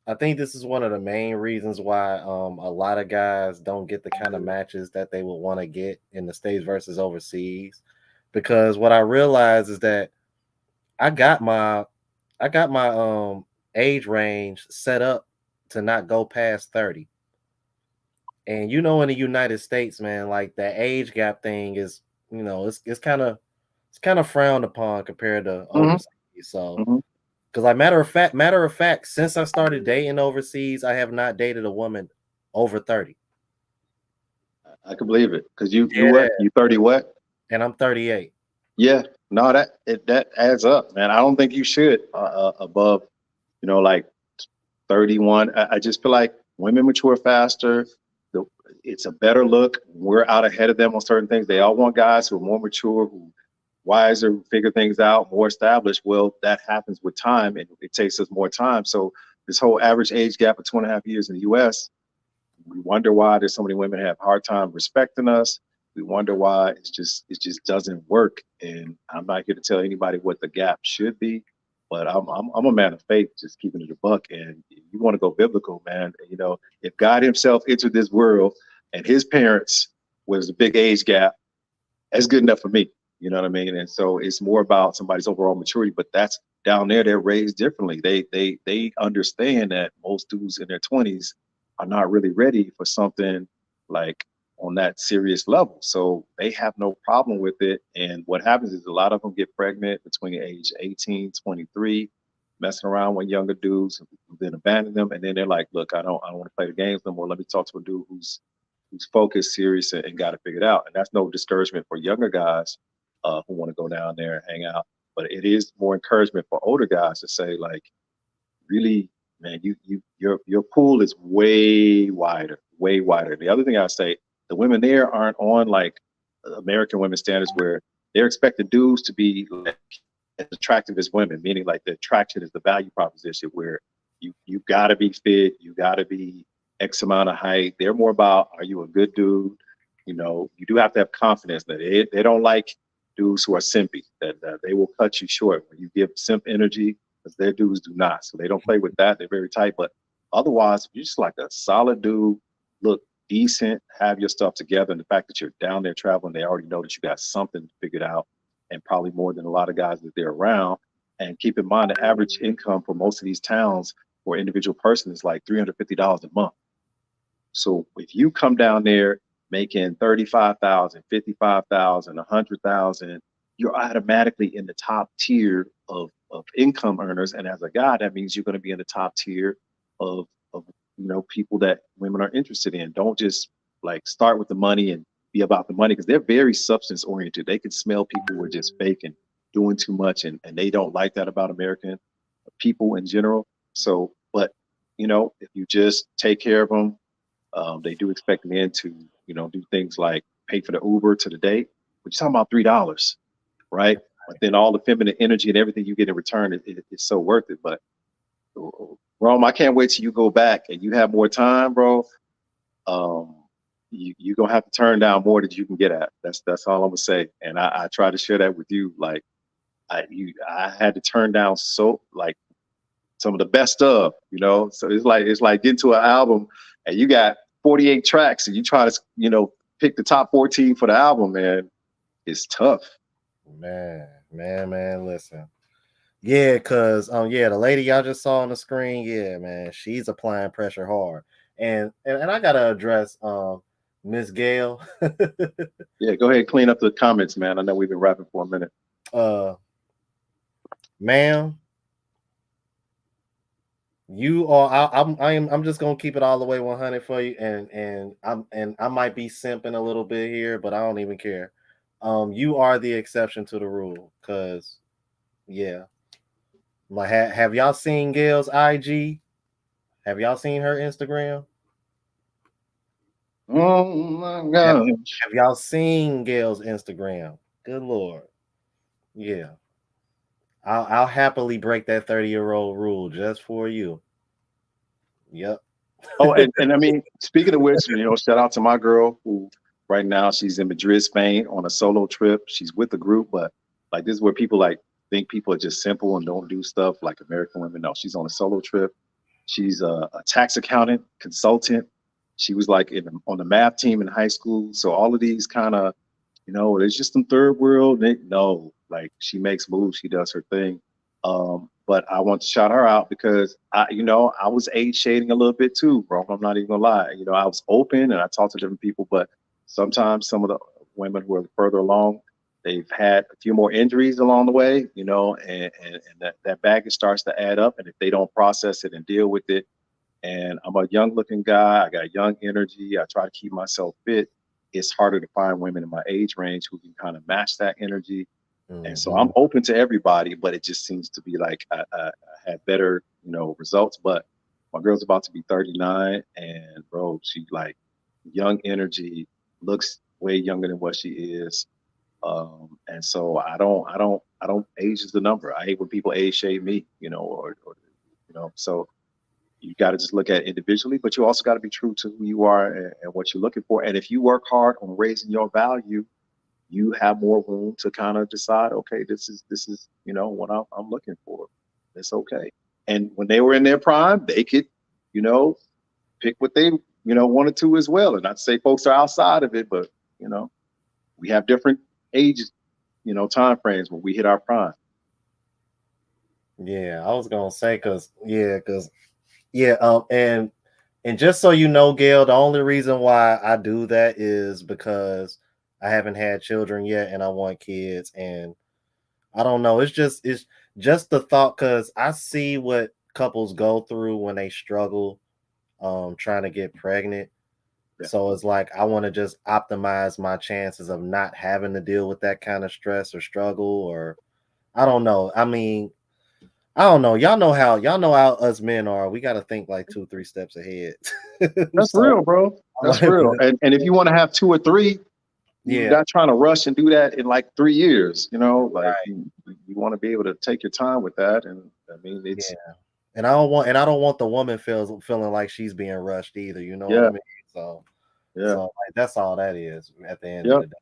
S1: the main reasons why a lot of guys don't get the kind of matches that they would want to get in the States versus overseas. Because what I realize is that I got my I got my age range set up to not go past 30. And in the United States, man, like that age gap thing is, it's kind of frowned upon compared to
S2: Hmm.
S1: overseas. So
S2: Hmm.
S1: because like matter of fact, since I started dating overseas, I have not dated a woman over 30.
S2: I can believe it. Cause you
S1: Yeah.
S2: what? You 30 what?
S1: And I'm 38.
S2: Yeah. No, that adds up, man. I don't think you should above, like 31. I just feel like women mature faster. The, it's a better look. We're out ahead of them on certain things. They all want guys who are more mature, who wiser, who figure things out, more established. Well, that happens with time, and it takes us more time. So this whole average age gap of 2.5 years in the U.S., we wonder why there's so many women have a hard time respecting us. We wonder why it just doesn't work. And I'm not here to tell anybody what the gap should be, but I'm a man of faith, just keeping it a buck. And you want to go biblical, man. If God Himself entered this world and His parents was a big age gap, that's good enough for me. You know what I mean? And so it's more about somebody's overall maturity. But that's down there, they're raised differently. They understand that most dudes in their 20s are not really ready for something like on that serious level. So they have no problem with it. And what happens is a lot of them get pregnant between the age 18, 23, messing around with younger dudes, who then abandon them. And then they're like, look, I don't want to play the games no more. Let me talk to a dude who's focused, serious, and got it figured out. And that's no discouragement for younger guys who want to go down there and hang out. But it is more encouragement for older guys to say, like, really, man, your pool is way wider, way wider. The other thing I say, the women there aren't on like American women standards where they're expecting dudes to be like as attractive as women, meaning like the attraction is the value proposition where you gotta be fit, you gotta be X amount of height. They're more about are you a good dude? You do have to have confidence that they don't like dudes who are simpy, that they will cut you short when you give simp energy, because their dudes do not. So they don't play with that. They're very tight. But otherwise, if you're just like a solid dude, look decent, have your stuff together, and the fact that you're down there traveling, they already know that you got something figured out, and probably more than a lot of guys that they're around. And keep in mind, the average income for most of these towns for an individual person is like $350 a month. So if you come down there making 35,000, 55,000, 100,000, you're automatically in the top tier of income earners. And as a guy, that means you're going to be in the top tier of people that women are interested in. Don't just like start with the money and be about the money, because they're very substance oriented. They can smell people who are just fake and doing too much, and they don't like that about American people in general. So, but if you just take care of them, they do expect men to, do things like pay for the Uber to the date. But you're talking about $3, right? But then all the feminine energy and everything you get in return is so worth it. But Rome, I can't wait till you go back and you have more time, bro. Um, you're gonna have to turn down more that you can get at. That's all I'm gonna say. And I try to share that with you. Like I had to turn down so like some of the best of, So it's like getting to an album and you got 48 tracks and you try to, pick the top 14 for the album, man. It's tough.
S1: Man, listen. Yeah, cause yeah, the lady y'all just saw on the screen, yeah, man, she's applying pressure hard. And I gotta address Miss Gail.
S2: Yeah, go ahead and clean up the comments, man. I know we've been rapping for a minute.
S1: uh Ma'am, you are I'm just gonna keep it all the way 100 for you, and I might be simping a little bit here, but I don't even care. You are the exception to the rule, cause yeah. Like, have y'all seen Gail's IG? Have y'all seen her Instagram?
S2: Oh my
S1: Have,
S2: gosh.
S1: have y'all seen Gail's Instagram? Good Lord. Yeah. I'll happily break that 30-year-old rule just for you. Yep.
S2: Oh, and I mean, speaking of which, shout out to my girl who right now she's in Madrid, Spain on a solo trip. She's with the group, but like this is where people like think people are just simple and don't do stuff like American women. No, she's on a solo trip. She's a tax accountant, consultant. She was like on the math team in high school. So all of these kind of, there's just some third world. No, like she makes moves. She does her thing. But I want to shout her out because I was age shading a little bit too, bro. I'm not even gonna lie. I was open and I talked to different people, but sometimes some of the women who are further along, they've had a few more injuries along the way, and that baggage starts to add up. And if they don't process it and deal with it, and I'm a young looking guy, I got young energy, I try to keep myself fit. It's harder to find women in my age range who can kind of match that energy. And so I'm
S1: Mhm.
S2: open to everybody, but it just seems to be like I had better, results. But my girl's about to be 39, and bro, she like young energy, looks way younger than what she is. And so I don't age is the number. I hate when people age shade me, or so you got to just look at it individually, but you also got to be true to who you are and what you're looking for. And if you work hard on raising your value, you have more room to kind of decide, okay, this is what I'm looking for. It's okay. And when they were in their prime, they could, you know, pick what they wanted to as well. And not to say folks are outside of it, but you know, we have different ages, time frames when we hit our prime.
S1: Yeah, I was gonna say cause yeah, and just so you know, Gail, the only reason why I do that is because I haven't had children yet and I want kids. And I don't know, it's just the thought, because I see what couples go through when they struggle trying to get pregnant.
S2: Yeah.
S1: So it's like I want to just optimize my chances of not having to deal with that kind of stress or struggle, or I don't know. I mean, I don't know. Y'all know how us men are. We got to think like 2, 3 steps ahead.
S2: That's
S1: So
S2: real, bro.
S1: I'm
S2: That's
S1: like,
S2: real. And if you want to have two or three, you're
S1: yeah,
S2: not trying to rush and do that in like 3 years. Like
S1: right,
S2: you want to be able to take your time with that. And I mean, it's
S1: yeah. And I don't want the woman feeling like she's being rushed either. You know what I
S2: yeah,
S1: mean? So
S2: yeah,
S1: so like that's all that is at the end of
S2: yeah.
S1: the day.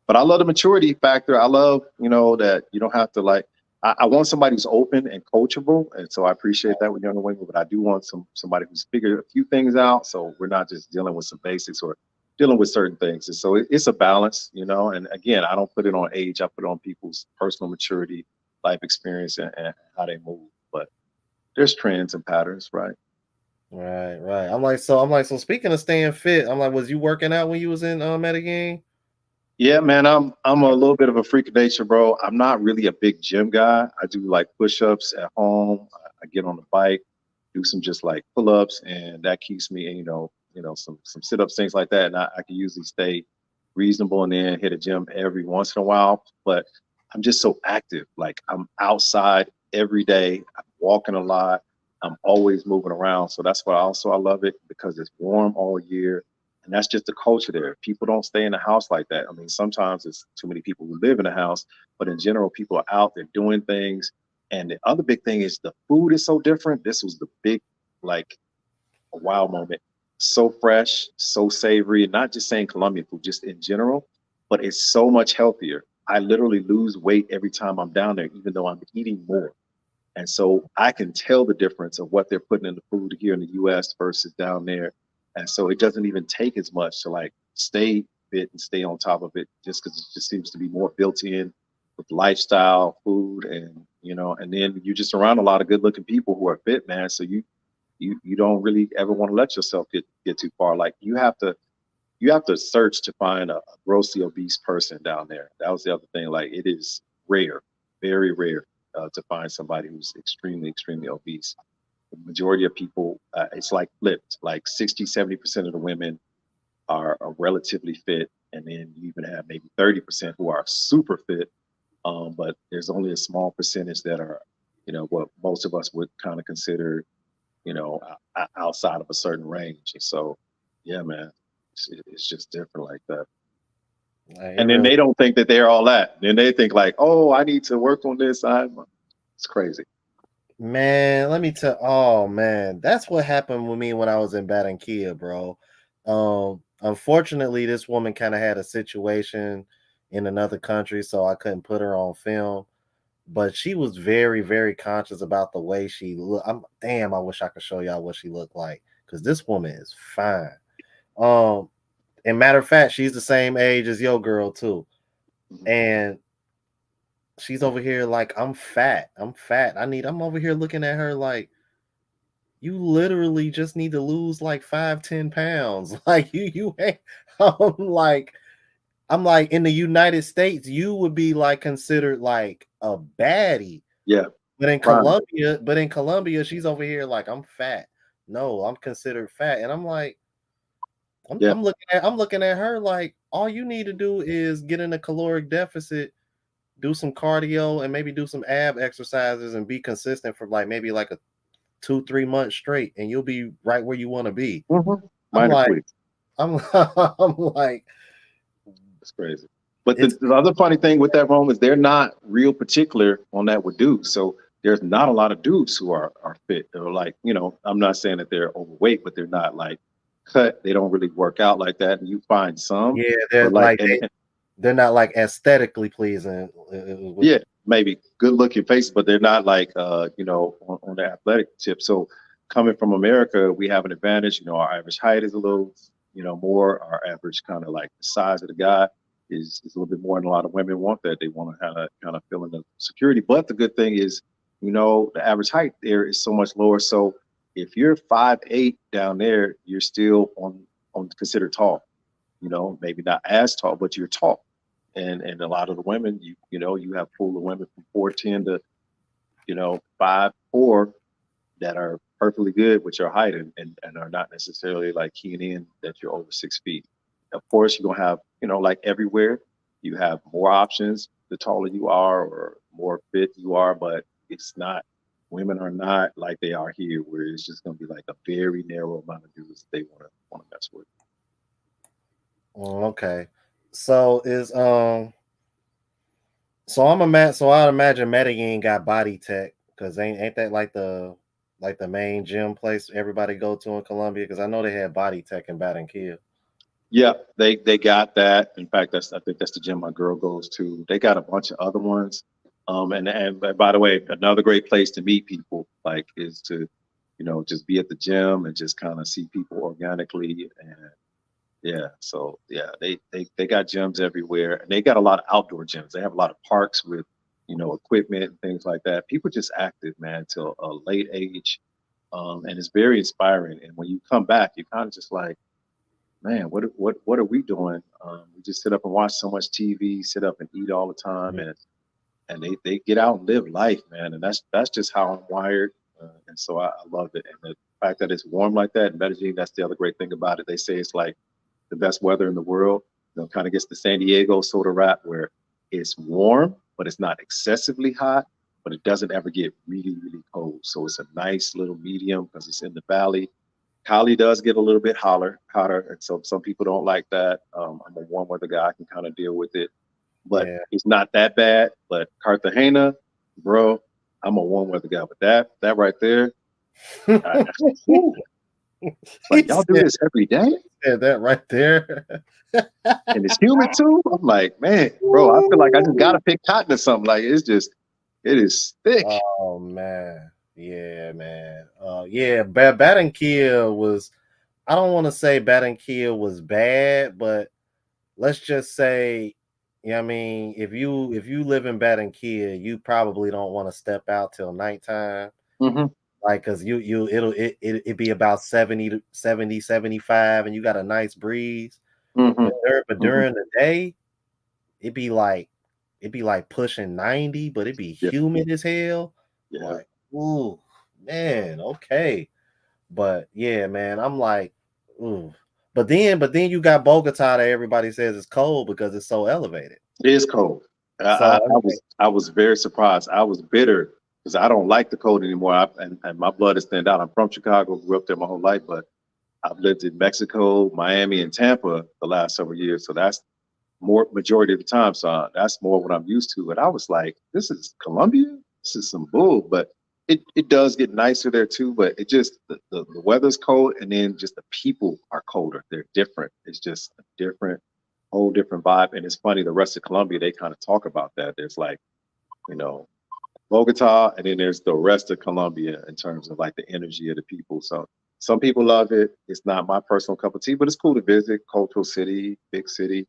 S2: But I love the maturity factor. I love, that you don't have to like. I want somebody who's open and coachable, and so I appreciate that with younger women. But I do want somebody who's figured a few things out, so we're not just dealing with some basics or dealing with certain things. And so it's a balance. And again, I don't put it on age. I put it on people's personal maturity, life experience, and how they move. But there's trends and patterns, right?
S1: Right, right. I'm like, so speaking of staying fit, I'm like, was you working out when you was in Medellin?
S2: Yeah, man, I'm a little bit of a freak of nature, bro. I'm not really a big gym guy. I do like push-ups at home. I get on the bike, do some just like pull-ups, and that keeps me, some sit-ups, things like that. And I can usually stay reasonable and then hit a gym every once in a while. But I'm just so active. Like I'm outside every day. I'm walking a lot. I'm always moving around. So that's why also I love it because it's warm all year, and that's just the culture there. People don't stay in the house like that. I mean, sometimes it's too many people who live in the house, but in general, people are out there doing things. And the other big thing is the food is so different. This was the big, like, a wow moment. So fresh, so savory, and not just saying Colombian food, just in general, but it's so much healthier. I literally lose weight every time I'm down there, even though I'm eating more. And so I can tell the difference of what they're putting in the food here in the US versus down there. And so it doesn't even take as much to like stay fit and stay on top of it just because it just seems to be more built in with lifestyle, food, and then you're just around a lot of good looking people who are fit, man. So you don't really ever want to let yourself get too far. Like you have to search to find a grossly obese person down there. That was the other thing. Like it is rare, very rare, to find somebody who's extremely, extremely obese. The majority of people, it's like flipped. Like 60, 70% of the women are relatively fit. And then you even have maybe 30% who are super fit. But there's only a small percentage that are, what most of us would kind of consider, outside of a certain range. And so, yeah, man, it's just different like that.
S1: Like, it
S2: And then
S1: really,
S2: they don't think that they're all that. Then they think like, oh, I need to work on this. It's crazy.
S1: man. Let me tell. Oh man, that's what happened with me when I was in Barranquilla, bro. Unfortunately, this woman kind of had a situation in another country, so I couldn't put her on film. But she was very, very conscious about the way she looked. I'm damn. I wish I could show y'all what she looked like because this woman is fine. Um, and matter of fact, she's the same age as your girl too,
S2: Mhm.
S1: and she's over here like I'm fat. I'm fat. I'm over here looking at her like you literally just need to lose like 5, 10 pounds. Like you ain't I'm like I'm like in the United States, you would be like considered like a baddie.
S2: Yeah, prime.
S1: But in Colombia, she's over here like I'm fat. No, I'm considered fat. And I'm like, I'm,
S2: Yeah.
S1: I'm looking at her like all you need to do is get in a caloric deficit, do some cardio, and maybe do some ab exercises and be consistent for like maybe like a 2, 3 months straight, and you'll be right where you want to be. I'm
S2: Mighty
S1: like,
S2: quick.
S1: I'm I'm like,
S2: It's crazy. But the,
S1: it's
S2: the other funny thing with that, Rome, is they're not real particular on that with dudes. So there's not a lot of dudes who are fit. They're like, I'm not saying that they're overweight, but they're not like cut. They don't really work out like that. And you find some,
S1: yeah, they're
S2: but like,
S1: like
S2: and
S1: they're not like aesthetically pleasing with
S2: yeah, maybe good looking faces, but they're not like on the athletic tip. So coming from America, we have an advantage. Our average height is a little, more. Our average kind of like the size of the guy is a little bit more, and a lot of women want that. They want to kind of feel in the security. But the good thing is, the average height there is so much lower. So if you're 5'8" down there, you're still on considered tall. Maybe not as tall, but you're tall. And a lot of the women, you have pool of women from 4'10" to 5'4" that are perfectly good with your height and are not necessarily like keying in that you're over 6 feet. Of course, you're gonna have, like everywhere, you have more options the taller you are or more fit you are, but it's not women are not like they are here, where it's just gonna be like a very narrow amount of dudes they wanna mess with.
S1: okay. So is so I'd imagine Medellin got body tech because ain't that like the main gym place everybody go to in Colombia? Because I know they had body tech in Barranquilla.
S2: Yeah, they got that. In fact, I think that's the gym my girl goes to. They got a bunch of other ones. And by the way, another great place to meet people like is to, just be at the gym and just kind of see people organically. And yeah, so yeah, they got gyms everywhere, and they got a lot of outdoor gyms. They have a lot of parks with, equipment and things like that. People just active, man, till a late age. And it's very inspiring. And when you come back, you kind of just like, man, what are we doing? We just sit up and watch so much TV, sit up and eat all the time,
S1: Mhm.
S2: and they get out and live life, man. And that's just how I'm wired. And so I love it. And the fact that it's warm like that in Medellin, that's the other great thing about it. They say it's like the best weather in the world. Kind of gets the San Diego sort of rap where it's warm, but it's not excessively hot, but it doesn't ever get really, really cold. So it's a nice little medium because it's in the valley. Cali does get a little bit hotter, and so some people don't like that. I'm a warm weather guy; I can kind of deal with it, but
S1: Yeah.
S2: it's not that bad. But Cartagena, bro, I'm a warm weather guy. But that right there, I, whew,
S1: He
S2: like y'all do
S1: said,
S2: this every day,
S1: said that right there.
S2: and it's humid too. I'm like, man, bro, I feel like I just gotta pick cotton or something. Like it is thick.
S1: Oh man. Yeah, man. Yeah, Bat and Kill was, I don't want to say Bat and Kill was bad, but let's just say, yeah, I mean, if you live in Battenkia, you probably don't want to step out till nighttime.
S2: Hmm.
S1: Like, cause it be about 70 to 70, 75, and you got a nice breeze.
S2: Hmm.
S1: But
S2: Hmm.
S1: during the day, it be like pushing 90, but it be
S2: Yeah,
S1: humid as hell.
S2: yeah.
S1: Like, ooh, man, okay. But yeah, man, I'm like, ooh. But then you got Bogota that everybody says is cold because it's so elevated.
S2: It is cold.
S1: So
S2: I was very surprised. I was bitter because I don't like the cold anymore. And my blood is thinned out. I'm from Chicago, grew up there my whole life, but I've lived in Mexico, Miami, and Tampa the last several years. So that's more majority of the time. So that's more what I'm used to. And I was like, this is Colombia? This is some bull. But it does get nicer there too. But it just, the weather's cold and then just the people are colder. They're different. It's just a different, whole different vibe. And it's funny, the rest of Colombia, they kind of talk about that. There's like, you know, Bogota, and then there's the rest of Colombia in terms of like the energy of the people. So some people love it. It's not my personal cup of tea, but it's cool to visit. Cultural city, big city,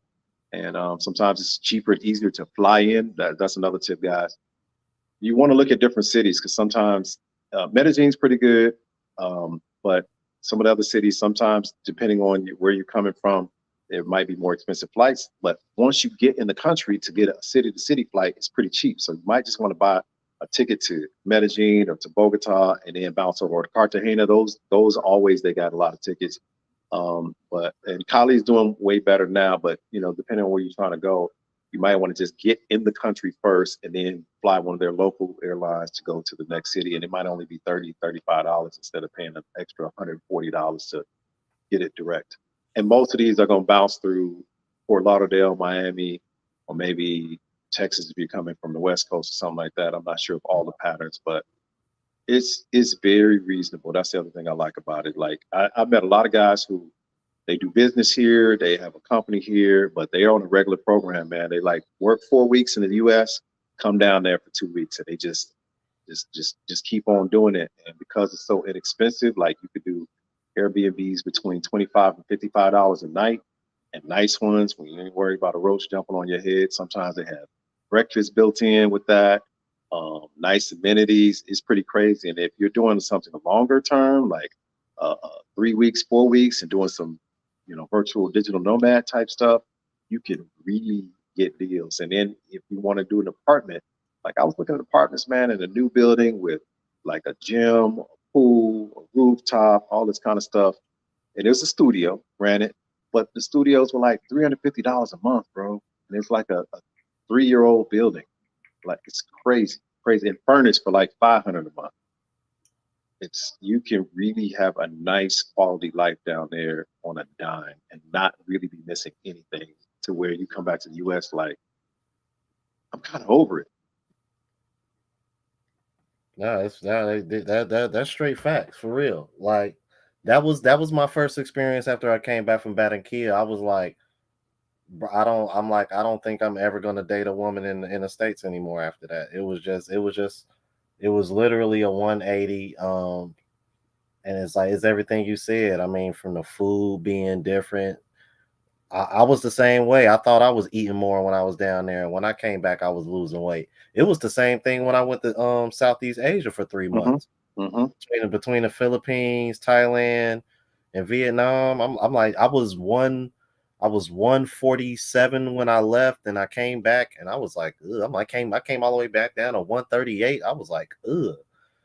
S2: and sometimes it's cheaper and easier to fly in. That's another tip, guys. You want to look at different cities because sometimes Medellin's pretty good, but some of the other cities, sometimes depending on where you're coming from, it might be more expensive flights. But once you get in the country to get a city to city flight, it's pretty cheap. So you might just want to buy a ticket to Medellin or to Bogota and then bounce over to Cartagena. Those always they got a lot of tickets. But and Cali's doing way better now. But depending on where you're trying to go, you might want to just get in the country first and then fly one of their local airlines to go to the next city. And it might only be $35 instead of paying an extra $140 to get it direct. And most of these are going to bounce through Fort Lauderdale, Miami, or maybe Texas if you're coming from the West Coast or something like that. I'm not sure of all the patterns, but it's very reasonable. That's the other thing I like about it. Like I've met a lot of guys who they do business here, they have a company here, but they're on a regular program, man. They like work 4 weeks in the US, come down there for 2 weeks, and they just keep on doing it. And because it's so inexpensive, like you could do Airbnbs between $25 and $55 a night, and nice ones when you ain't worried about a roach jumping on your head. Sometimes they have breakfast built in with that. Nice amenities. It's pretty crazy. And if you're doing something longer term, like 3 weeks, 4 weeks, and doing some, virtual digital nomad type stuff, you can really get deals. And then if you want to do an apartment, like I was looking at apartments, man, in a new building with like a gym, a pool, a rooftop, all this kind of stuff. And it was a studio, granted, but the studios were like $350 a month, bro. And it's like a 3-year-old building. Like it's crazy, crazy, and furnished for like 500 a month. It's you can really have a nice quality life down there on a dime and not really be missing anything to where you come back to the US like I'm kind of over it.
S1: no, that's straight facts for real. Like that was my first experience after I came back from Battenkia. I was like, I don't think I'm ever gonna date a woman in the States anymore after that. It was literally a 180. And it's like it's everything you said. I mean, from the food being different. I was the same way. I thought I was eating more when I was down there. When I came back, I was losing weight. It was the same thing when I went to Southeast Asia for three
S2: Hmm.
S1: months.
S2: Hmm.
S1: between the Philippines, Thailand, and Vietnam. I'm like I was 147 when I left, and I came back, and I was like, ugh. I came all the way back down to 138. I was like, ugh,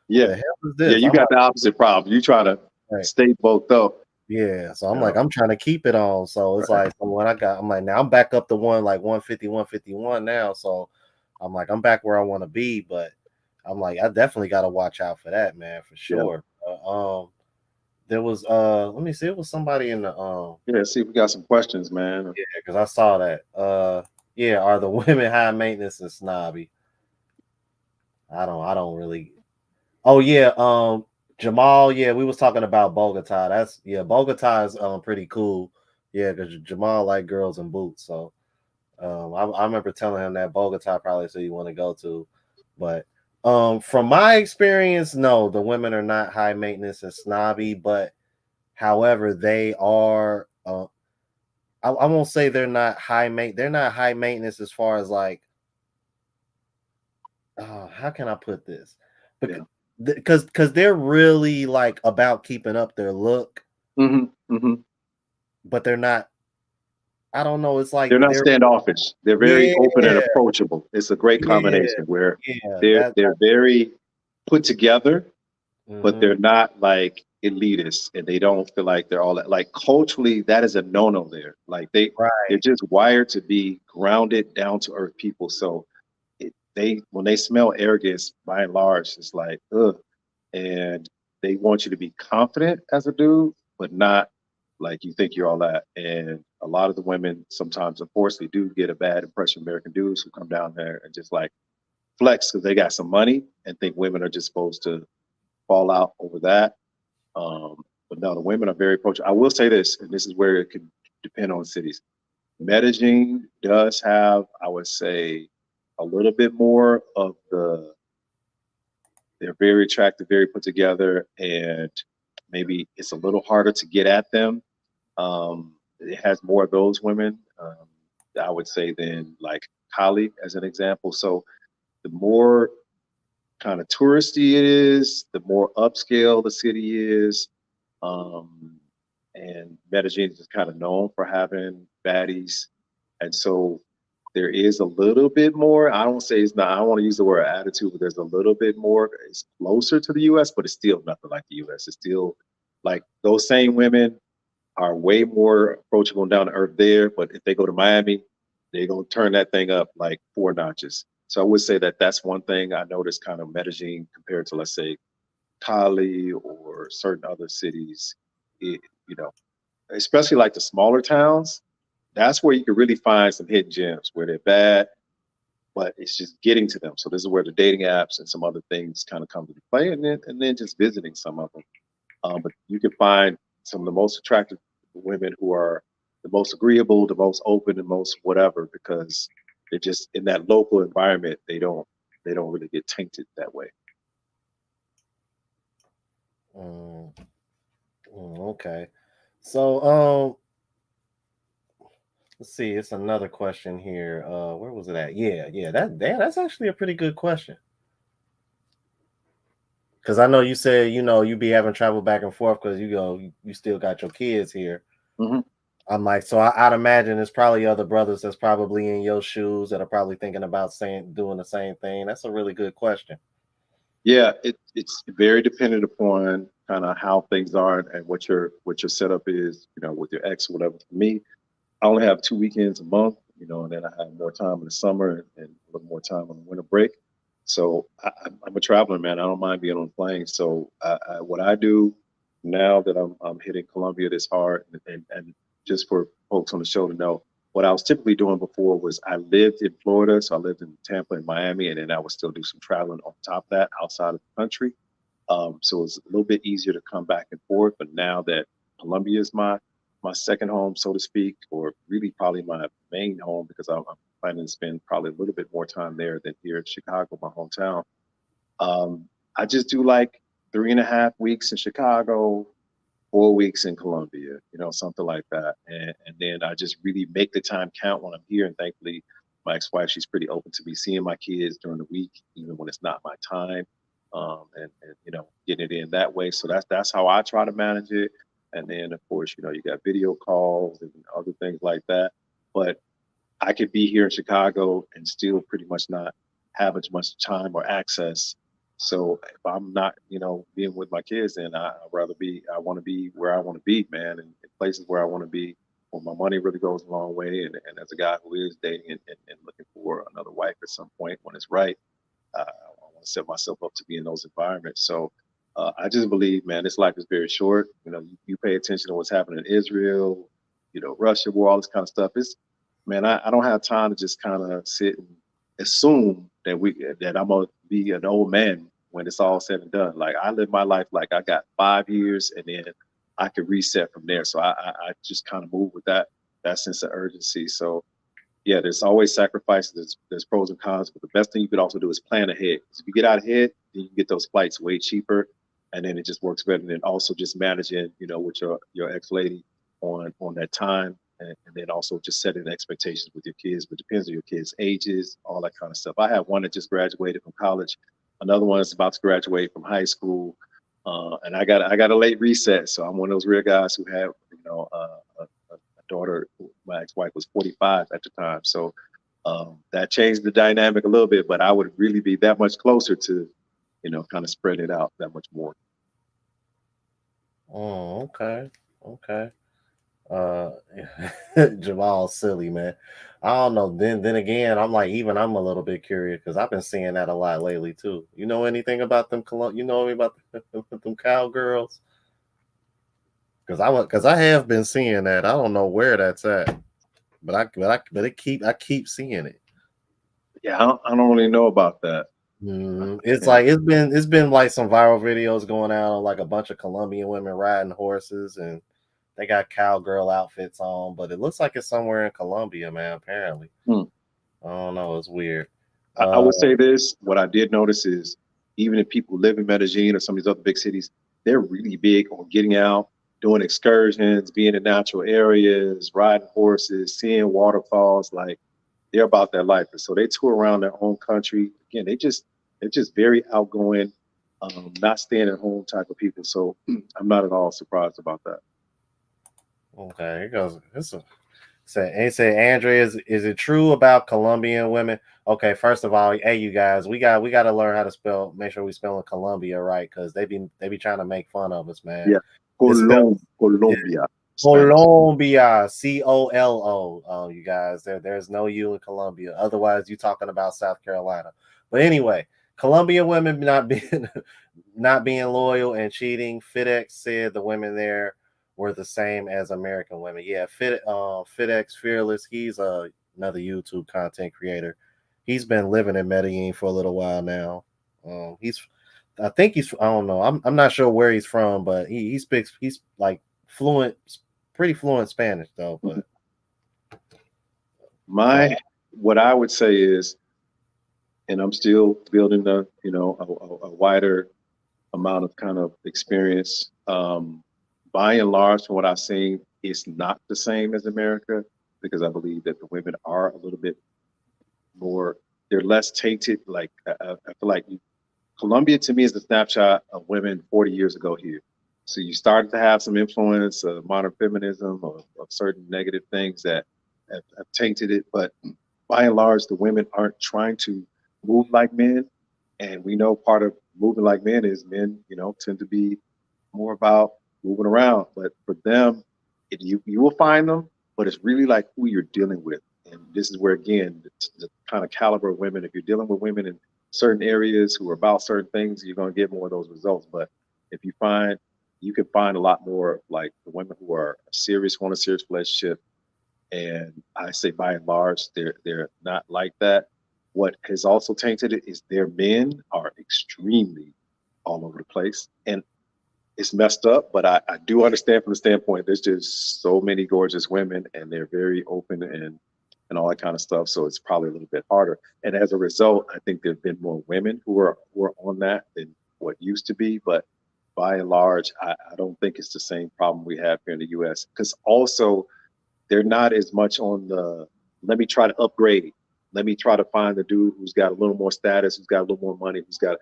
S2: Yeah.
S1: the hell is
S2: Yeah.
S1: this?
S2: You
S1: I'm
S2: got the opposite problem. You try to
S1: like,
S2: stay bulked up.
S1: yeah, so I'm
S2: Yeah.
S1: like, I'm trying to keep it on. So it's
S2: Right.
S1: like, so when I'm like, now I'm back up to 150, 151 now. So I'm like, I'm back where I want to be, but I'm like, I definitely got to watch out for that, man, for
S2: Yeah.
S1: sure. There was, let me see, it was somebody in the,
S2: Yeah. See if we got some questions, man.
S1: yeah, because I saw that. Yeah, are the women high maintenance and snobby? I don't really. Oh yeah, Jamal. Yeah, we was talking about Bogota. That's yeah, Bogota is pretty cool. Yeah, because Jamal like girls in boots. So I remember telling him that Bogota probably so you want to go to, but from my experience, no, the women are not high maintenance and snobby, but however they are. I won't say they're not they're not high maintenance as far as like how can I put this?
S2: Yeah.
S1: Because they're really like about keeping up their look,
S2: Hmm. Hmm.
S1: but they're not. I don't know. It's like
S2: They're not standoffish. They're very
S1: yeah,
S2: open and approachable. It's a great
S1: yeah,
S2: combination where
S1: yeah.
S2: they're very put together, but
S1: Mhm,
S2: they're not like elitist, and they don't feel like they're all that. Like culturally, that is a no-no there. Like they're
S1: right,
S2: just wired to be grounded, down to earth people. So they when they smell arrogance, by and large, it's like ugh, and they want you to be confident as a dude, but not like you think you're all that. And a lot of the women sometimes, unfortunately, do get a bad impression of American dudes who come down there and just like flex because they got some money and think women are just supposed to fall out over that. But no, the women are very approachable. I will say this, and this is where it could depend on cities. Medellin does have, I would say, a little bit more of they're very attractive, very put together, and maybe it's a little harder to get at them. It has more of those women, I would say, than like Cali, as an example. So the more kind of touristy it is, the more upscale the city is. Um, and Medellin is kind of known for having baddies. And so there is a little bit more. I don't say it's not, I don't want to use the word attitude, but there's a little bit more. It's closer to the US, but it's still nothing like the US. It's still like those same women are way more approachable and down to earth there. But if they go to Miami, they're going to turn that thing up like four notches. So I would say that that's one thing I noticed kind of Medellin compared to, let's say, Cali or certain other cities. It, you know, especially like the smaller towns, that's where you can really find some hidden gems where they're bad, but it's just getting to them. So this is where the dating apps and some other things kind of come into play, and then just visiting some of them. But you can find some of the most attractive women who are the most agreeable, the most open, the most whatever, because they're just in that local environment. They don't really get tainted that way.
S1: mm, okay. So let's see. It's another question here. Where was it at? Yeah, yeah. That's actually a pretty good question. Because I know you said you be having travel back and forth because you still got your kids here.
S2: Hmm.
S1: I'm like, so I'd imagine there's probably other brothers that's probably in your shoes that are probably thinking about doing the same thing. That's a really good question.
S2: Yeah, it's very dependent upon kind of how things are and what your setup is, with your ex or whatever. For me, I only have 2 weekends a month, and then I have more time in the summer and a little more time on the winter break. So I'm a traveler, man. I don't mind being on planes. So what I do now that I'm hitting Colombia this hard, and just for folks on the show to know, what I was typically doing before was I lived in Florida, so I lived in Tampa and Miami, and then I would still do some traveling on top of that outside of the country. So it's a little bit easier to come back and forth. But now that Colombia is my second home, so to speak, or really probably my main home because I'm planning to spend probably a little bit more time there than here in Chicago, my hometown. I just do like 3.5 weeks in Chicago, 4 weeks in Colombia, something like that. And then I just really make the time count when I'm here. And thankfully, my ex-wife, she's pretty open to me seeing my kids during the week, even when it's not my time. and getting it in that way. So that's how I try to manage it. And then of course, you got video calls and other things like that. But I could be here in Chicago and still pretty much not have as much time or access. So if I'm not, being with my kids, then I want to be where I want to be, man, and in places where I want to be, where my money really goes a long way. And as a guy who is dating and looking for another wife at some point when it's right, I want to set myself up to be in those environments. So I just believe, man, this life is very short. You pay attention to what's happening in Israel, Russia war, all this kind of stuff. Man, I don't have time to just kind of sit and assume that I'm gonna be an old man when it's all said and done. Like I live my life like I got 5 years, and then I could reset from there. So I just kind of move with that sense of urgency. So yeah, there's always sacrifices. There's pros and cons, but the best thing you could also do is plan ahead. 'Cause if you get out ahead, then you can get those flights way cheaper, and then it just works better. And then also just managing, with your ex lady on that time, and then also just setting expectations with your kids. But it depends on your kids' ages, all that kind of stuff. I have one that just graduated from college, another one is about to graduate from high school, and I got a late reset. So I'm one of those real guys who have a daughter. My ex-wife was 45 at the time, so that changed the dynamic a little bit. But I would really be that much closer to, kind of spread it out that much more.
S1: Oh, okay. Okay. Uh Jamal's silly, man. I don't know. Then again, I'm like, even I'm a little bit curious because I've been seeing that a lot lately too. You know anything about them you know anything about them cowgirls? Because I have been seeing that. I don't know where that's at. But I keep seeing it.
S2: Yeah, I don't really know about that.
S1: It's
S2: Yeah.
S1: like it's been like some viral videos going out on like a bunch of Colombian women riding horses, and they got cowgirl outfits on, but it looks like it's somewhere in Colombia, man. Apparently,
S2: Hmm.
S1: I don't know. It's weird.
S2: I
S1: Uh,
S2: would say this. What I did notice is even if people live in Medellin or some of these other big cities, they're really big on getting out, doing excursions, being in natural areas, riding horses, seeing waterfalls. Like they're about their life, and so they tour around their own country. Again, they're just very outgoing, not staying at home type of people. So I'm not at all surprised about that.
S1: okay, here goes. Say, Andrea, is it true about Colombian women? Okay, first of all, hey, you guys, we got to learn how to spell. Make sure we spell Colombia right, because they be trying to make fun of us, man.
S2: Yeah,
S1: It's spelled
S2: Colombia, Spanish.
S1: Colombia, Colo. You guys, there's no U in Colombia. Otherwise, you talking about South Carolina. But anyway, Colombian women not being not being loyal and cheating. FedEx said the women there were the same as American women. Yeah, FedEx Fearless. He's another YouTube content creator. He's been living in Medellin for a little while now. He's I think he's I don't know. I'm not sure where he's from, but he speaks he's like fluent, pretty fluent Spanish though. But so
S2: My what I would say is, and I'm still building a wider amount of kind of experience. By and large, from what I've seen, it's not the same as America because I believe that the women are a little bit more. They're less tainted. Like I feel like Colombia to me is a snapshot of women 40 years ago here. So you started to have some influence of modern feminism of certain negative things that have tainted it. But by and large, the women aren't trying to move like men. And we know part of moving like men is men, tend to be more about moving around. But for them, you will find them, but it's really like who you're dealing with. And this is where again the kind of caliber of women. If you're dealing with women in certain areas who are about certain things, you're going to get more of those results. But if you can find a lot more of like the women who are serious, want a serious relationship, and I say by and large they're not like that. What has also tainted it is their men are extremely all over the place, and it's messed up, but I do understand from the standpoint there's just so many gorgeous women and they're very open and all that kind of stuff. So it's probably a little bit harder. And as a result, I think there have been more women who are on that than what used to be. But by and large, I don't think it's the same problem we have here in the US. Because also they're not as much on the let me try to upgrade. let me try to find the dude who's got a little more status, who's got a little more money, who's got,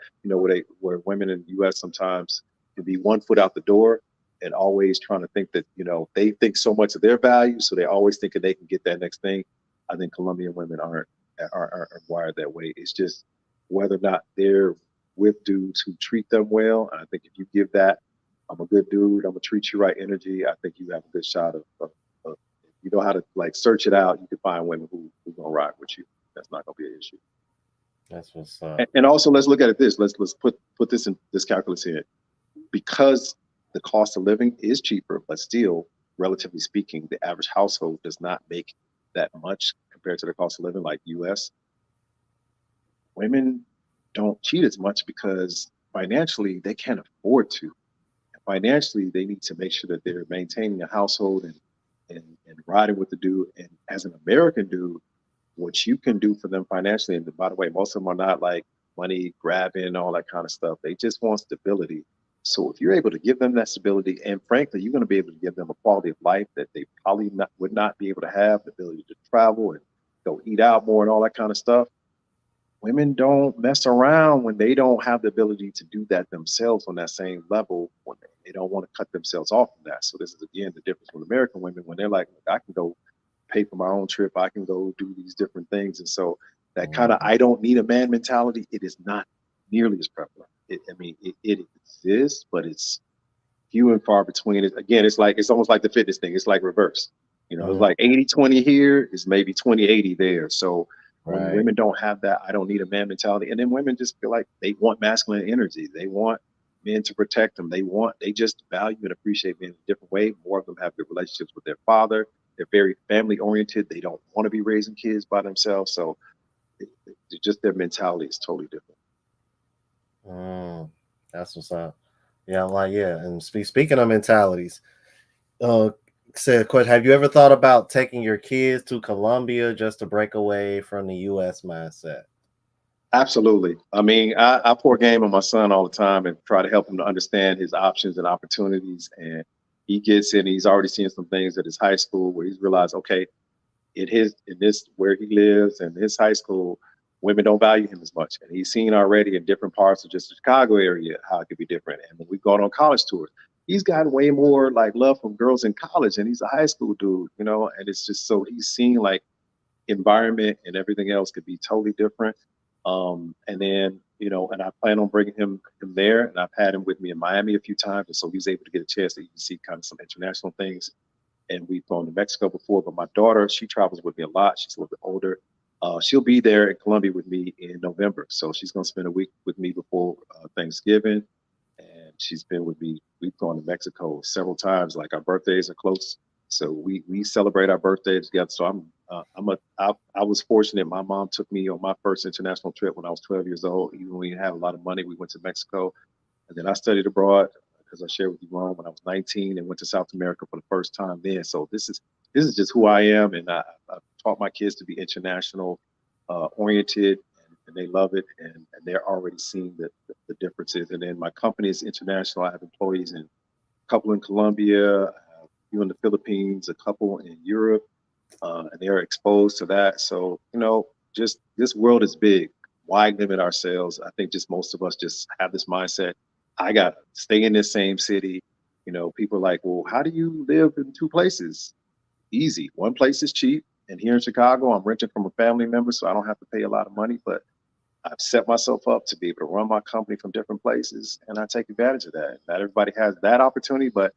S2: where women in the US sometimes can be 1 foot out the door and always trying to think that, they think so much of their value. So they always thinking they can get that next thing. I think Colombian women are wired that way. It's just whether or not they're with dudes who treat them well. And I think if you give that, I'm a good dude, I'm gonna treat you right energy, I think you have a good shot of if you know how to like search it out, you can find women who gonna ride with you. That's not gonna be an issue.
S1: That's what's
S2: And also let's look at it this. Let's put this in this calculus here. Because the cost of living is cheaper, but still, relatively speaking, the average household does not make that much compared to the cost of living like US. Women don't cheat as much because financially they can't afford to. Financially, they need to make sure that they're maintaining a household and riding with the dude. And as an American dude, what you can do for them financially, and by the way, most of them are not like money grabbing, all that kind of stuff. They just want stability. So if you're able to give them that stability, and frankly, you're going to be able to give them a quality of life that they probably would not be able to have, the ability to travel and go eat out more and all that kind of stuff. Women don't mess around when they don't have the ability to do that themselves on that same level, when they don't want to cut themselves off from that. So this is again the difference with American women when they're like, I can go pay for my own trip, I can go do these different things. And so that kind of I don't need a man mentality, it is not nearly as prevalent. It exists, but it's few and far between. It again, it's almost like the fitness thing. It's like reverse. It's like 80-20 here is maybe 20-80 there. So when women don't have that, I don't need a man mentality. And then women just feel like they want masculine energy. They want men to protect them. They just value and appreciate men in a different way. More of them have good relationships with their father. They're very family oriented. They don't want to be raising kids by themselves. So just their mentality is totally different.
S1: That's what's up. Yeah, I'm like, yeah. And speaking of mentalities, said, question, have you ever thought about taking your kids to Colombia just to break away from the US mindset?
S2: Absolutely. I pour game on my son all the time and try to help him to understand his options and opportunities. And he gets in, he's already seen some things at his high school where he's realized, okay, in this where he lives and his high school, women don't value him as much. And he's seen already in different parts of just the Chicago area how it could be different. And when we've gone on college tours, he's gotten way more like love from girls in college, and he's a high school dude, and it's just so he's seen like environment and everything else could be totally different. And then, and I plan on bringing him there, and I've had him with me in Miami a few times. And so he's able to get a chance to even see kind of some international things. And we've gone to Mexico before, but my daughter, she travels with me a lot. She's a little bit older. She'll be there in Colombia with me in November. So she's going to spend a week with me before Thanksgiving. And she's been with me. We've gone to Mexico several times. Like our birthdays are close. So we celebrate our birthdays together. So I was fortunate. My mom took me on my first international trip when I was 12 years old. Even when we didn't have a lot of money, we went to Mexico. And then I studied abroad, as I shared with you, Ron, when I was 19 and went to South America for the first time then. So this is just who I am. And I've taught my kids to be international oriented, and they love it. And they're already seeing the differences. And then my company is international. I have employees in a couple in Colombia, a few in the Philippines, a couple in Europe, and they're exposed to that. So, just this world is big. Why limit ourselves? I think just most of us just have this mindset. I got to stay in this same city. People are like, well, how do you live in two places? Easy. One place is cheap. And here in Chicago, I'm renting from a family member, so I don't have to pay a lot of money. But I've set myself up to be able to run my company from different places, and I take advantage of that. Not everybody has that opportunity, but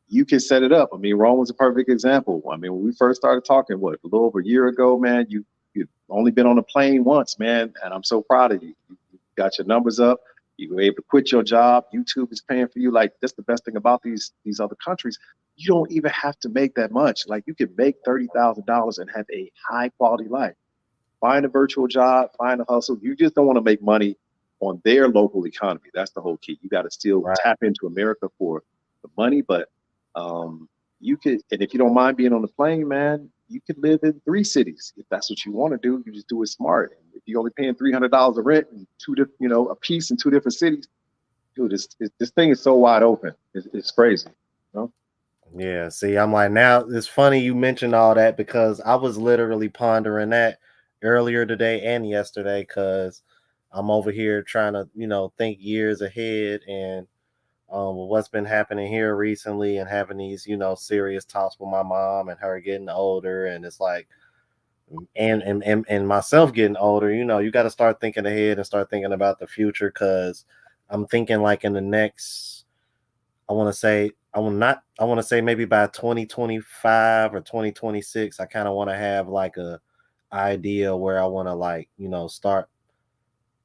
S2: you can set it up. Rome was a perfect example. When we first started talking, a little over a year ago, man, you've only been on a plane once, man, and I'm so proud of you. You got your numbers up. You were able to quit your job. YouTube is paying for you. Like, that's the best thing about these other countries. You don't even have to make that much. Like, you can make $30,000 and have a high quality life. Find a virtual job, find a hustle. You just don't want to make money on their local economy. That's the whole key. You got to still tap into America for the money, but you could, and if you don't mind being on the plane, man, you could live in 3 cities if that's what you want to do. You just do it smart. And if you're only paying $300 of rent and a piece in 2 different cities, dude, this thing is so wide open. It's crazy.
S1: Yeah, see, I'm like, now it's funny you mentioned all that because I was literally pondering that earlier today and yesterday because I'm over here trying to, think years ahead and what's been happening here recently and having these, serious talks with my mom and her getting older. And it's like, and myself getting older, you got to start thinking ahead and start thinking about the future because I'm thinking like in the next, I want to say maybe by 2025 or 2026, I kind of want to have like a idea where I want to like, start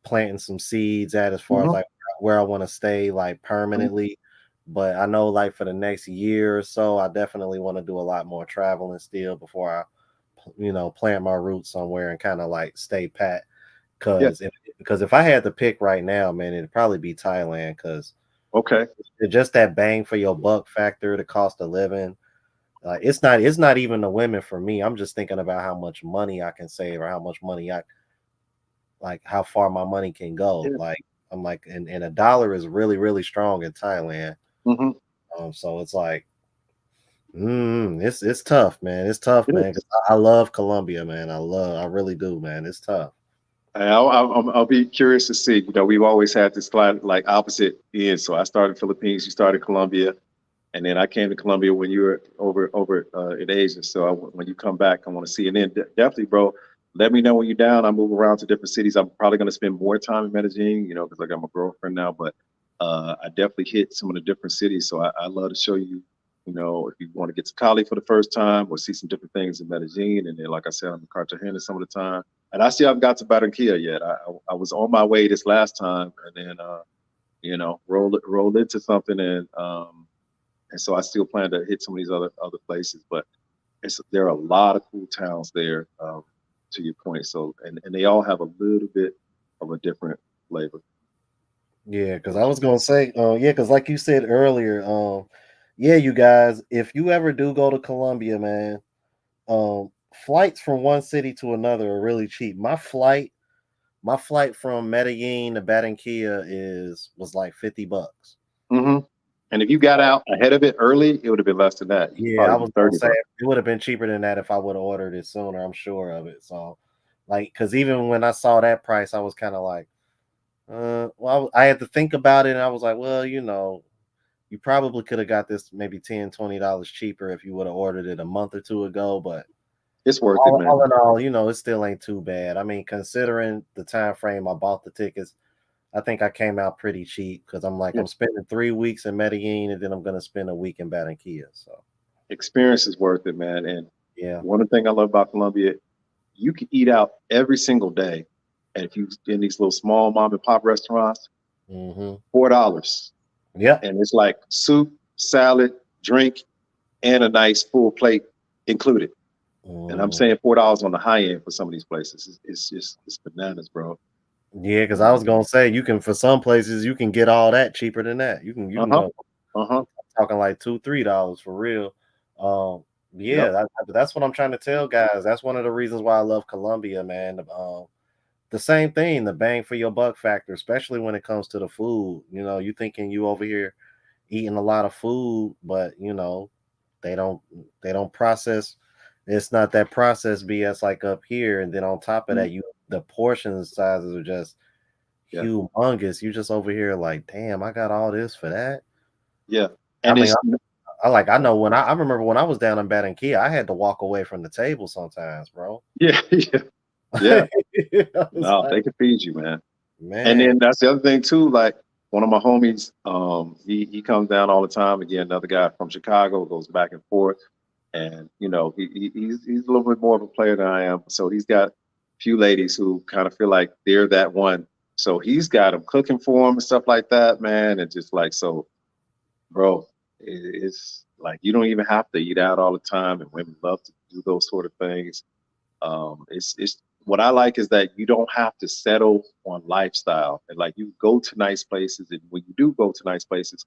S1: planting some seeds at as far as
S2: Mhm.
S1: like where I want to stay like permanently. But I know like for the next year or so, I definitely want to do a lot more traveling still before I, plant my roots somewhere and kind of like stay pat.
S2: Yeah.
S1: Because if I had to pick right now, man, it'd probably be Thailand because
S2: Okay.
S1: just that bang for your buck factor, the cost of living. It's not even the women for me. I'm just thinking about how much money I can save or how much money I like how far my money can go.
S2: Yeah.
S1: Like I'm like, and a dollar is really, really strong in Thailand.
S2: Hmm.
S1: So it's like, it's tough, man. It's tough,
S2: It
S1: man.
S2: is.
S1: 'Cause I love Colombia, man. I really do, man. It's tough.
S2: I'll be curious to see. You know, we've always had this like opposite ends. So I started Philippines, you started Colombia, and then I came to Colombia when you were over in Asia. So when you come back, I want to see. And then definitely, bro, let me know when you're down. I move around to different cities. I'm probably going to spend more time in Medellin, you know, because I got my girlfriend now. But I definitely hit some of the different cities. So I love to show you. You know, if you want to get to Cali for the first time, or see some different things in Medellin, and then, like I said, I'm in Cartagena some of the time. And I still haven't got to Barranquilla yet. I was on my way this last time, and then you know, rolled into something, and so I still plan to hit some of these other places. But there are a lot of cool towns there, to your point. So and they all have a little bit of a different flavor.
S1: Yeah, because I was gonna say, yeah, because like you said earlier, yeah, you guys, if you ever do go to Colombia, man, flights from one city to another are really cheap. My flight from Medellin to Barranquilla was like $50.
S2: Hmm. And if you got out ahead of it early, it would have been less than that. You
S1: Yeah,
S2: probably
S1: I
S2: be
S1: was gonna say
S2: $30.
S1: it would have been cheaper than that if I would have ordered it sooner. I'm sure of it. So, like, because even when I saw that price, I was kind of like, well, I had to think about it, and I was like, well, you probably could have got this maybe $10, $20 cheaper if you would have ordered it a month or two ago. But
S2: It's worth it,
S1: all
S2: man.
S1: in all, it still ain't too bad. I mean, considering the time frame I bought the tickets, I think I came out pretty cheap because I'm like,
S2: Yeah.
S1: I'm spending 3 weeks in Medellin and then I'm gonna spend a week in Barranquilla. So
S2: Experience is worth it, man. And
S1: yeah.
S2: one of the things I love about Colombia, you can eat out every single day. And if you in these little small mom and pop restaurants,
S1: Hmm.
S2: $4.
S1: Yep.
S2: And it's like soup, salad, drink, and a nice full plate included. And I'm
S1: Mm.
S2: saying $4 on the high end for some of these places. It's just it's bananas, bro.
S1: Yeah, because I was gonna say you can for some places you can get all that cheaper than that. You can
S2: Uh-huh.
S1: go
S2: Uh-huh.
S1: talking like $2, $3 for real. Yeah,
S2: Yep.
S1: that's what I'm trying to tell guys. That's one of the reasons why I love Colombia, man. The same thing, the bang for your buck factor, especially when it comes to the food. You thinking you over here eating a lot of food, but they don't they don't process. It's not that process BS like up here. And then on top of
S2: Mhm.
S1: that, the portion sizes are just
S2: Yeah.
S1: humongous. You just over here like, damn, I got all this for that.
S2: Yeah.
S1: I
S2: And
S1: mean,
S2: it's
S1: I know when I remember when I was down in Barranquilla, I had to walk away from the table sometimes, bro.
S2: yeah, yeah, yeah.
S1: I was
S2: No,
S1: like,
S2: they can feed you, man. And
S1: man.
S2: then that's the other thing too. Like one of my homies, he comes down all the time. Again, another guy from Chicago goes back and forth, and you know he's a little bit more of a player than I am. So he's got a few ladies who kind of feel like they're that one. So he's got them cooking for him and stuff like that, man. And just like so, bro, it's like you don't even have to eat out all the time, and women love to do those sort of things. It's what I like is that you don't have to settle on lifestyle, and like you go to nice places, and when you do go to nice places,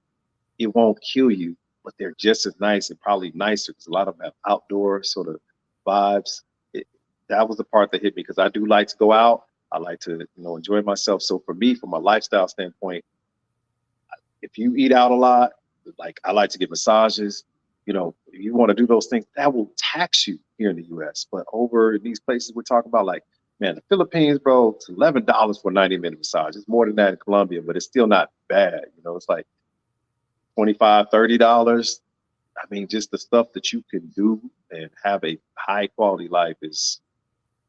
S2: it won't kill you, but they're just as nice and probably nicer because a lot of them have outdoor sort of vibes. It, that was the part that hit me because I do like to go out. I like to enjoy myself. So for me, from a lifestyle standpoint, if you eat out a lot, like I like to get massages, if you want to do those things, that will tax you here in the US. But over in these places we're talking about, like Man, the Philippines, bro, it's $11 for a 90-minute massage. It's more than that in Colombia, but it's still not bad. You know, it's like 25, $30. I mean, just the stuff that you can do and have a high quality life is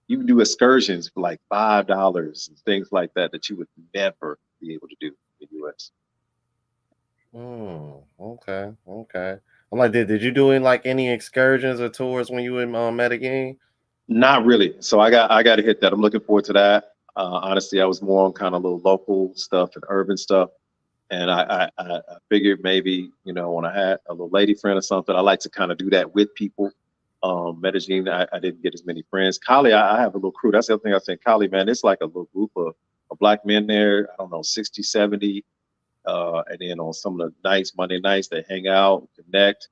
S2: you can do excursions for like $5 and things like that that you would never be able to do in the US.
S1: Okay, okay. I'm like, did you do any excursions or tours when you were in Medellin?
S2: Not really. So I got to hit that. I'm looking forward to that. Honestly, I was more on kind of little local stuff and urban stuff. And I figured maybe, when I had a little lady friend or something, I like to kind of do that with people. Medellin, I didn't get as many friends. Cali, I have a little crew. That's the other thing I said. Cali, man, it's like a little group of black men there. I don't know, 60, 70. And then on some of the nights, Monday nights, they hang out, connect,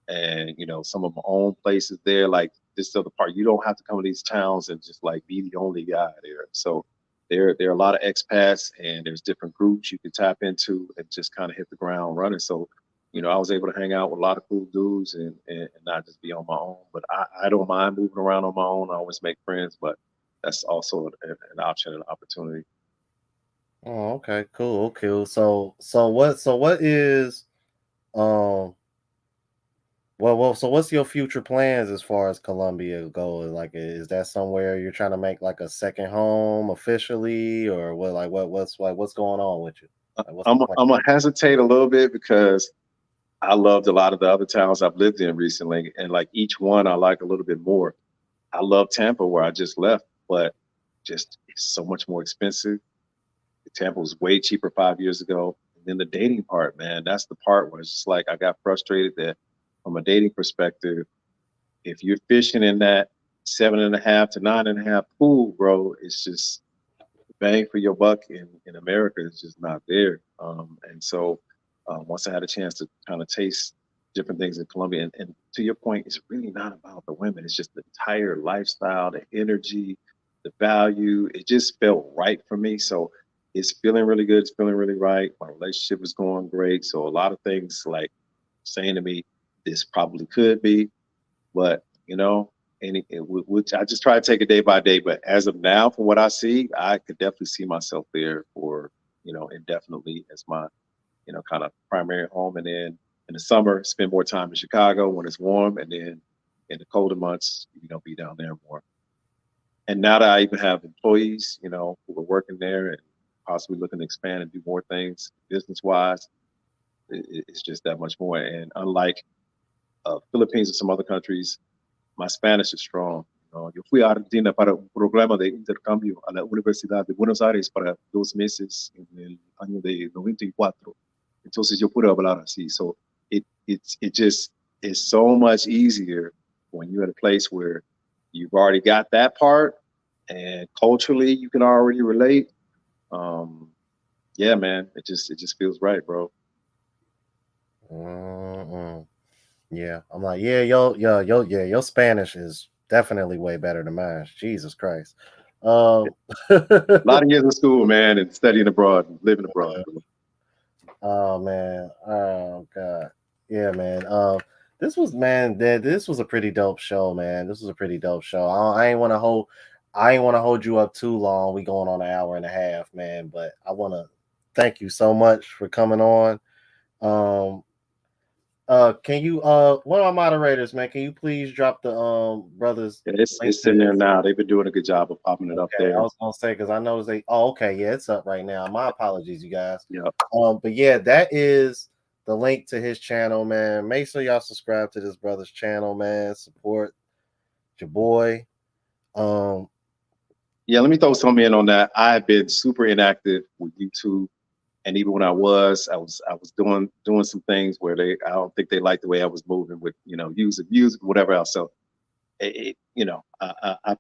S2: and some of my own places there. Like this other part, you don't have to come to these towns and just like be the only guy there. So there are a lot of expats, and there's different groups you can tap into and just kind of hit the ground running. So I was able to hang out with a lot of cool dudes and not just be on my own. But I don't mind moving around on my own. I always make friends, but that's also an option and an opportunity.
S1: Oh, okay, cool, cool. So what is um so what's your future plans as far as Colombia goes? Like, is that somewhere you're trying to make like a second home officially, or what? Like, what's going on with you? Like, what's
S2: I'm
S1: the plan?
S2: I'm gonna hesitate a little bit because I loved a lot of the other towns I've lived in recently, and like each one I like a little bit more. I love Tampa where I just left, but just it's so much more expensive. Tampa was way cheaper 5 years ago. And then the dating part, man, that's the part where it's just like I got frustrated that from a dating perspective, if you're fishing in that 7.5 to 9.5 pool, bro, it's just bang for your buck in America is just not there. And so once I had a chance to kind of taste different things in Colombia, and to your point, it's really not about the women. It's just the entire lifestyle, the energy, the value. It just felt right for me. So it's feeling really good. It's feeling really right. My relationship is going great. So a lot of things like saying to me, this probably could be, but which I just try to take it day by day. But as of now, from what I see, I could definitely see myself there for indefinitely as my kind of primary home, and then in the summer spend more time in Chicago when it's warm, and then in the colder months, be down there more. And now that I even have employees, who are working there and possibly looking to expand and do more things business wise, it's just that much more. And unlike Philippines and some other countries, my Spanish is strong. Yo fui a Argentina para un programa de intercambio a la Universidad de Buenos Aires para 2 meses en el año de 94. Entonces yo pude hablar así. So it just is so much easier when you're in a place where you've already got that part and culturally you can already relate. Um, yeah, man, it just feels right, bro.
S1: Mm-mm. Yeah, I'm like, yeah, your Spanish is definitely way better than mine. Jesus Christ. Um,
S2: A lot of years in school, man, and studying abroad, and living abroad, bro.
S1: oh man, oh god, yeah, man. This was a pretty dope show, man. This was a pretty dope show. I ain't want to hold you up too long. We going on an hour and a half, man. But I want to thank you so much for coming on. Um, can you one of my moderators, man? Can you please drop the brothers
S2: Yeah, it's
S1: link
S2: it's
S1: to
S2: in there
S1: his?
S2: now. They've been doing a good job of popping it up
S1: Okay, I
S2: there.
S1: was gonna say because I noticed they. Oh, okay, yeah, it's up right now. My apologies, you guys.
S2: Yeah.
S1: But yeah, that is the link to his channel, man. Make sure y'all subscribe to this brother's channel, man. Support your boy. Um,
S2: Yeah, let me throw something in on that. I've been super inactive with YouTube, and even when I was doing some things where I don't think they liked the way I was moving with using music, whatever else. So I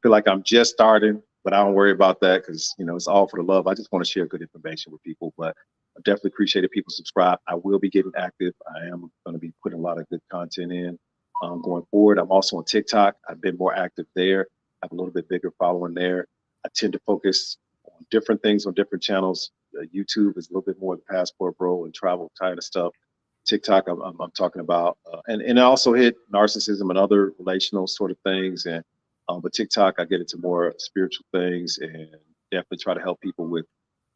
S2: feel like I'm just starting, but I don't worry about that because it's all for the love. I just want to share good information with people, but I definitely appreciate it. People subscribe. I will be getting active. I am going to be putting a lot of good content in going forward. I'm also on TikTok. I've been more active there. I have a little bit bigger following there. I tend to focus on different things on different channels. YouTube is a little bit more the passport bro and travel kind of stuff. TikTok, I'm talking about, and I also hit narcissism and other relational sort of things, and But TikTok, I get into more spiritual things and definitely try to help people with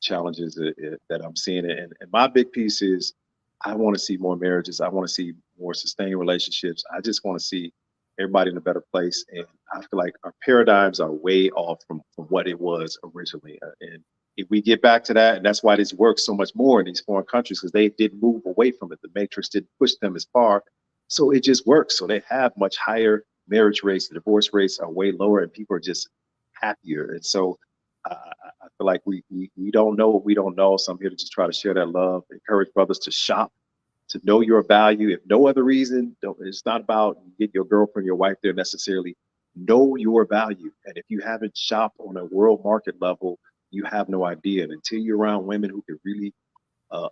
S2: challenges that I'm seeing. And my big piece is I want to see more marriages. I want to see more sustained relationships. I just want to see everybody in a better place. And I feel like our paradigms are way off from what it was originally. And if we get back to that, and that's why this works so much more in these foreign countries, because they didn't move away from it. The matrix didn't push them as far. So it just works. So they have much higher marriage rates, the divorce rates are way lower, and people are just happier. And so I feel like we don't know what we don't know. So I'm here to just try to share that love, encourage brothers to shop, to know your value. If no other reason, it's not about getting your girlfriend, your wife there necessarily. Know your value. And if you haven't shopped on a world market level, you have no idea. And until you're around women who can really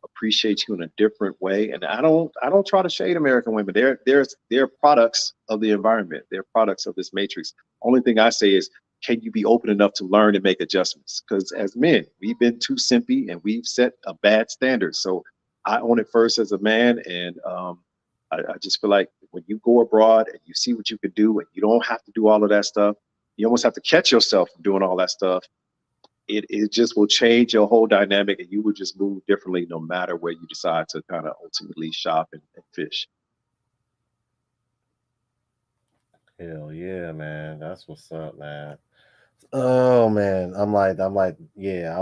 S2: appreciate you in a different way. And I don't try to shade American women. They're products of the environment. They're products of this matrix. Only thing I say is, can you be open enough to learn and make adjustments? Because as men, we've been too simpy and we've set a bad standard. So I own it first as a man, and I just feel like when you go abroad and you see what you can do, and you don't have to do all of that stuff, you almost have to catch yourself from doing all that stuff. It just will change your whole dynamic, and you will just move differently no matter where you decide to kind of ultimately shop and fish.
S1: Hell yeah, man. That's what's up, man. Oh man, I'm like, yeah,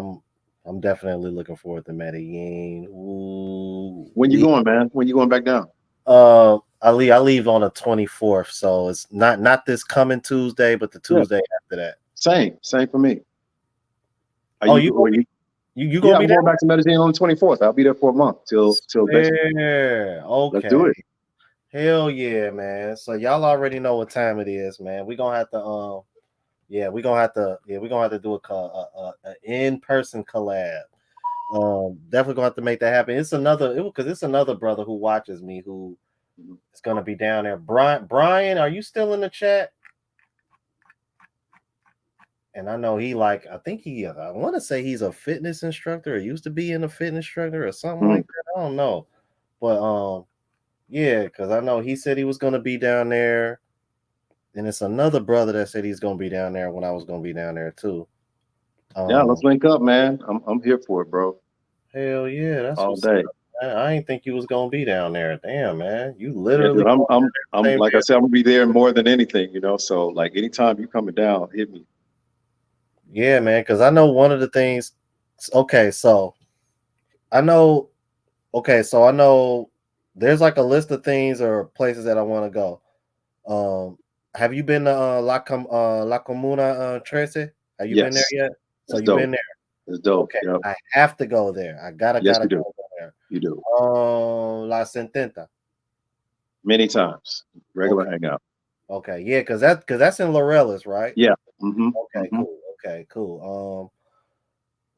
S1: I'm definitely looking forward to Medellin. Ooh,
S2: When you going, man? When you going back down?
S1: I leave on the 24th, so it's not this coming Tuesday, but the
S2: Yeah,
S1: Tuesday after that.
S2: same for me. Are
S1: Oh,
S2: you?
S1: you gonna
S2: When
S1: be
S2: you?
S1: you gonna
S2: Yeah,
S1: be
S2: I'm
S1: there?
S2: going back to Medellin on the 24th. I'll be there for a month till next.
S1: Swear.
S2: Let's do
S1: Okay.
S2: it.
S1: Hell yeah, man. So y'all already know what time it is, man. We gonna have to we're gonna have to do a in-person collab. Definitely gonna have to make that happen. Because it's another brother who watches me who
S2: Mhm.
S1: is gonna be down there. Brian, are you still in the chat? And I know I think I want to say he's a fitness instructor or used to be in a fitness instructor or something
S2: Mhm.
S1: like that. I don't know. But yeah, because I know he said he was gonna be down there. And it's another brother that said he's gonna be down there when I was gonna be down there too.
S2: Yeah,
S1: Um,
S2: let's link up, man. I'm here for it, bro.
S1: hell yeah, that's
S2: All
S1: what's
S2: day.
S1: up, man. I ain't think you was gonna be down there. Damn, man, you
S2: Yeah,
S1: literally
S2: dude. I'm
S1: going
S2: I'm
S1: the
S2: I'm
S1: same
S2: like I
S1: day.
S2: said, I'm gonna be there more than anything. So like anytime you coming down, hit me.
S1: Yeah, man, because I know one of the things. Okay, so I know. Okay, so I know there's like a list of things or places that I want to go. Um, have you been to La Comuna 13? Have you been there
S2: Yes,
S1: yet? So
S2: it's
S1: you've been
S2: dope.
S1: there.
S2: It's dope.
S1: Okay,
S2: Yep.
S1: I have to go there. I gotta
S2: Yes,
S1: gotta
S2: you do.
S1: go there.
S2: You do.
S1: La Cententa.
S2: Many times. Regular
S1: Okay,
S2: hangout.
S1: okay, yeah, because that's in Laurellis, right?
S2: Yeah. Mm-hmm.
S1: Okay,
S2: Mm-hmm.
S1: cool. Okay, cool.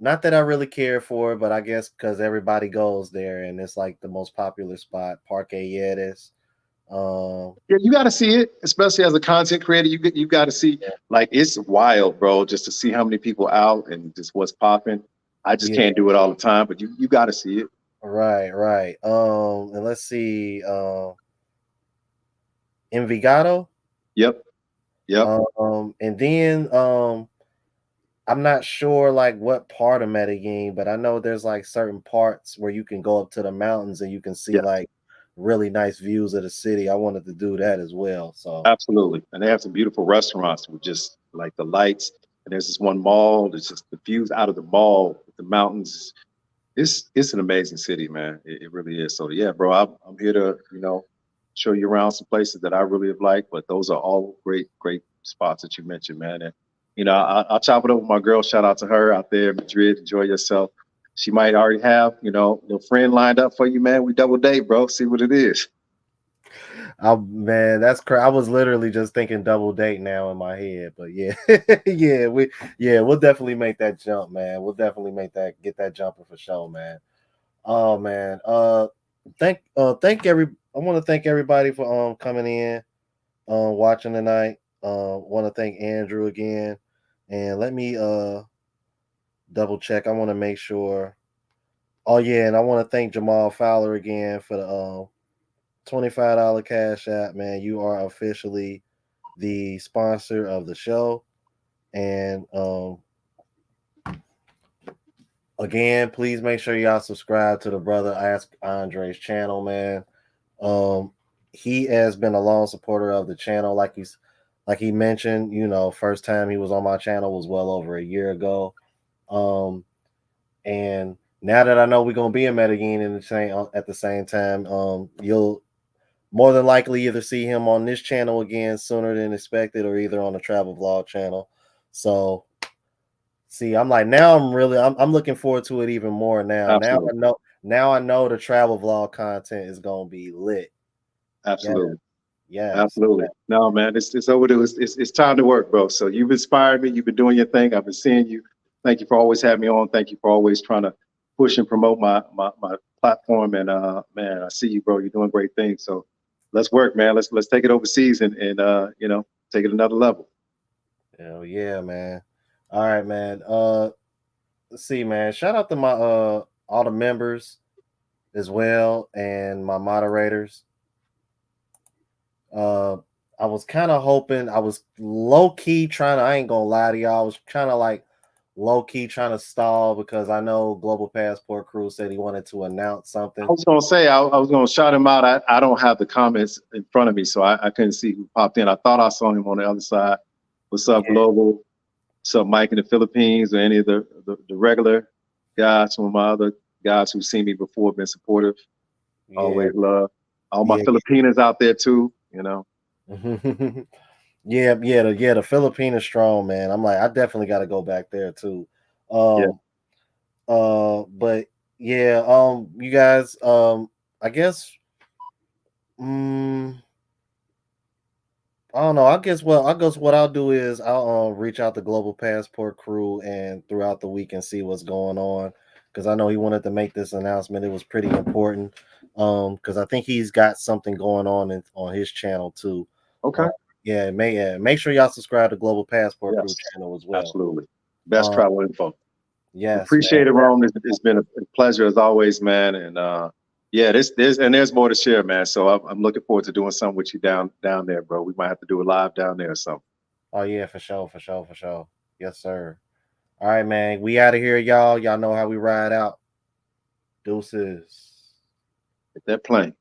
S1: Not that I really care for it, but I guess because everybody goes there and it's like the most popular spot, Parque Yeres. Um,
S2: Yeah, you got to see it, especially as a content creator. You got to see, like, it's wild, bro, just to see how many people out and just what's popping. I just
S1: yeah,
S2: can't do it all the time, but you got to see it.
S1: right, right. And let's see, Envigado.
S2: Yep. Yep.
S1: And then I'm not sure like what part of Medellin, but I know there's like certain parts where you can go up to the mountains and you can see
S2: Yeah.
S1: like really nice views of the city. I wanted to do that as well. So
S2: Absolutely. And they have some beautiful restaurants with just like the lights. And there's this one mall. There's just the views out of the mall with the mountains. It's an amazing city, man. It really is. So yeah, bro, I'm here to show you around some places that I really have liked. But those are all great spots that you mentioned, man. And I'll chop it up with my girl. Shout out to her out there in Madrid. Enjoy yourself. She might already have a little friend lined up for you, man. We double date, bro. See what it is.
S1: man, that's crazy. I was literally just thinking double date now in my head, but yeah, we'll definitely make that jump, man. We'll definitely get that jumping for sure, man. Oh man, thank every. I want to thank everybody for coming in, watching tonight. Want to thank Andrew again, and let me double check. I want to make sure. Oh yeah, and I want to thank Jamal Fowler again for the $25 cash app, man. You are officially the sponsor of the show. And again, please make sure y'all subscribe to the brother Ask Andre's channel, man. He has been a long supporter of the channel, like he mentioned. You know, first time he was on my channel was well over a year ago. And now that I know we're gonna be in Medellin at the same time, you'll more than likely either see him on this channel again sooner than expected, or either on the travel vlog channel. So, see, I'm like, now I'm looking forward to it even more now.
S2: Absolutely.
S1: Now I know the travel vlog content is gonna be lit.
S2: Absolutely.
S1: Yes.
S2: Absolutely. No, man, it's overdue. It's time to work, bro. So you've inspired me. You've been doing your thing. I've been seeing you. Thank you for always having me on. Thank you for always trying to push and promote my platform. And man, I see you, bro. You're doing great things. So let's work, man. Let's take it overseas and you know, take it another level.
S1: Hell yeah, man. All right, man. Let's see, man. Shout out to my all the members as well, and my moderators. I was kind of hoping, I was low key trying to, I ain't gonna lie to y'all, I was kind of like low key trying to stall because I know Global Passport Crew said he wanted to announce something.
S2: I was gonna say I was gonna shout him out. I don't have the comments in front of me, so I couldn't see who popped in. I thought I saw him on the other side. What's up, Global? What's up, Mike in the Philippines, or any of the regular guys, some of my other guys who've seen me before, been supportive. Yeah. Always love. All my Filipinas out there too, you know.
S1: Yeah, the Filipina strong, man. I'm like, I definitely got to go back there too. But yeah, you guys, I guess, I don't know. I guess what I'll do is I'll reach out to Global Passport Crew and throughout the week and see what's going on, because I know he wanted to make this announcement. It was pretty important, because I think he's got something going on on his channel too.
S2: Okay.
S1: Make sure y'all subscribe to Global Passport Crew channel as well.
S2: Absolutely. Best travel info.
S1: Yes.
S2: Appreciate it, Rome. It's been a pleasure as always, man. And yeah, there's more to share, man. So I'm looking forward to doing something with you down there, bro. We might have to do it live down there or something.
S1: Oh yeah, for sure. Yes, sir. All right, man. We out of here, y'all. Y'all know how we ride out. Deuces.
S2: Hit that plane.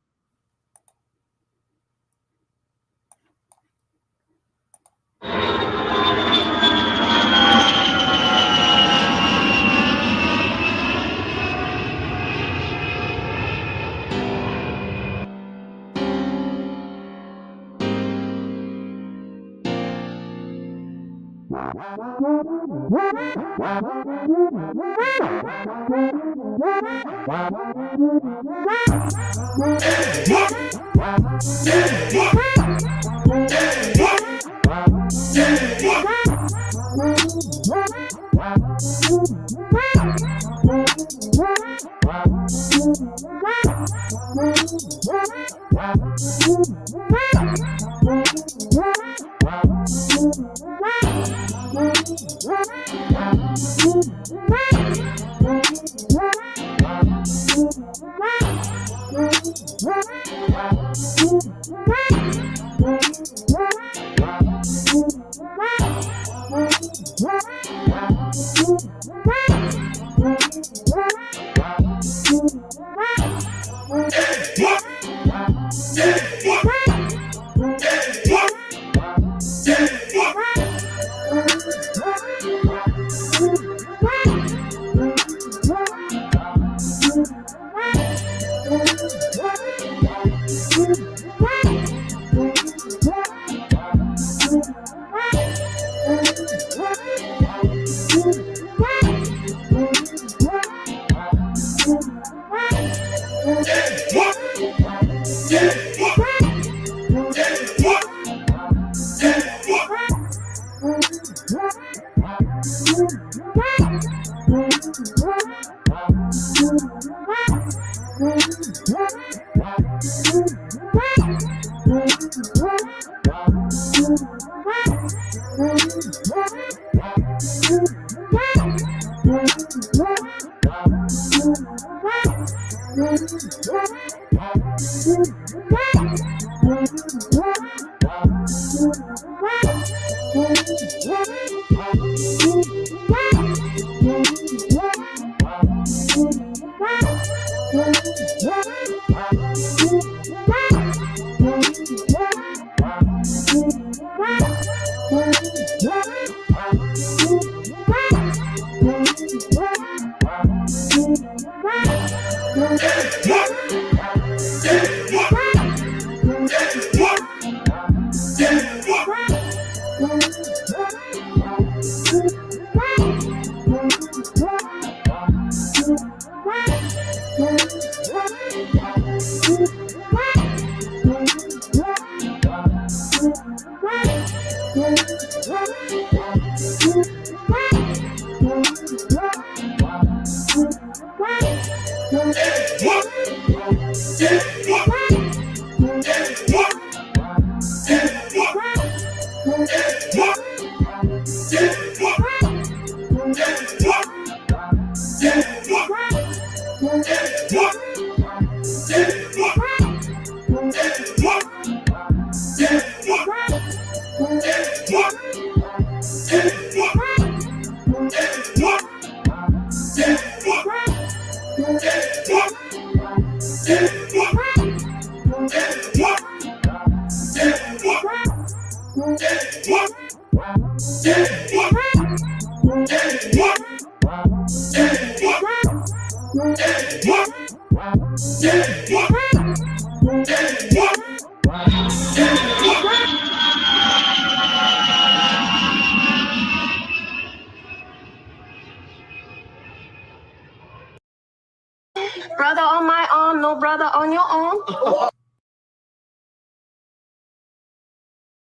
S3: Brother on my arm, no brother on your arm.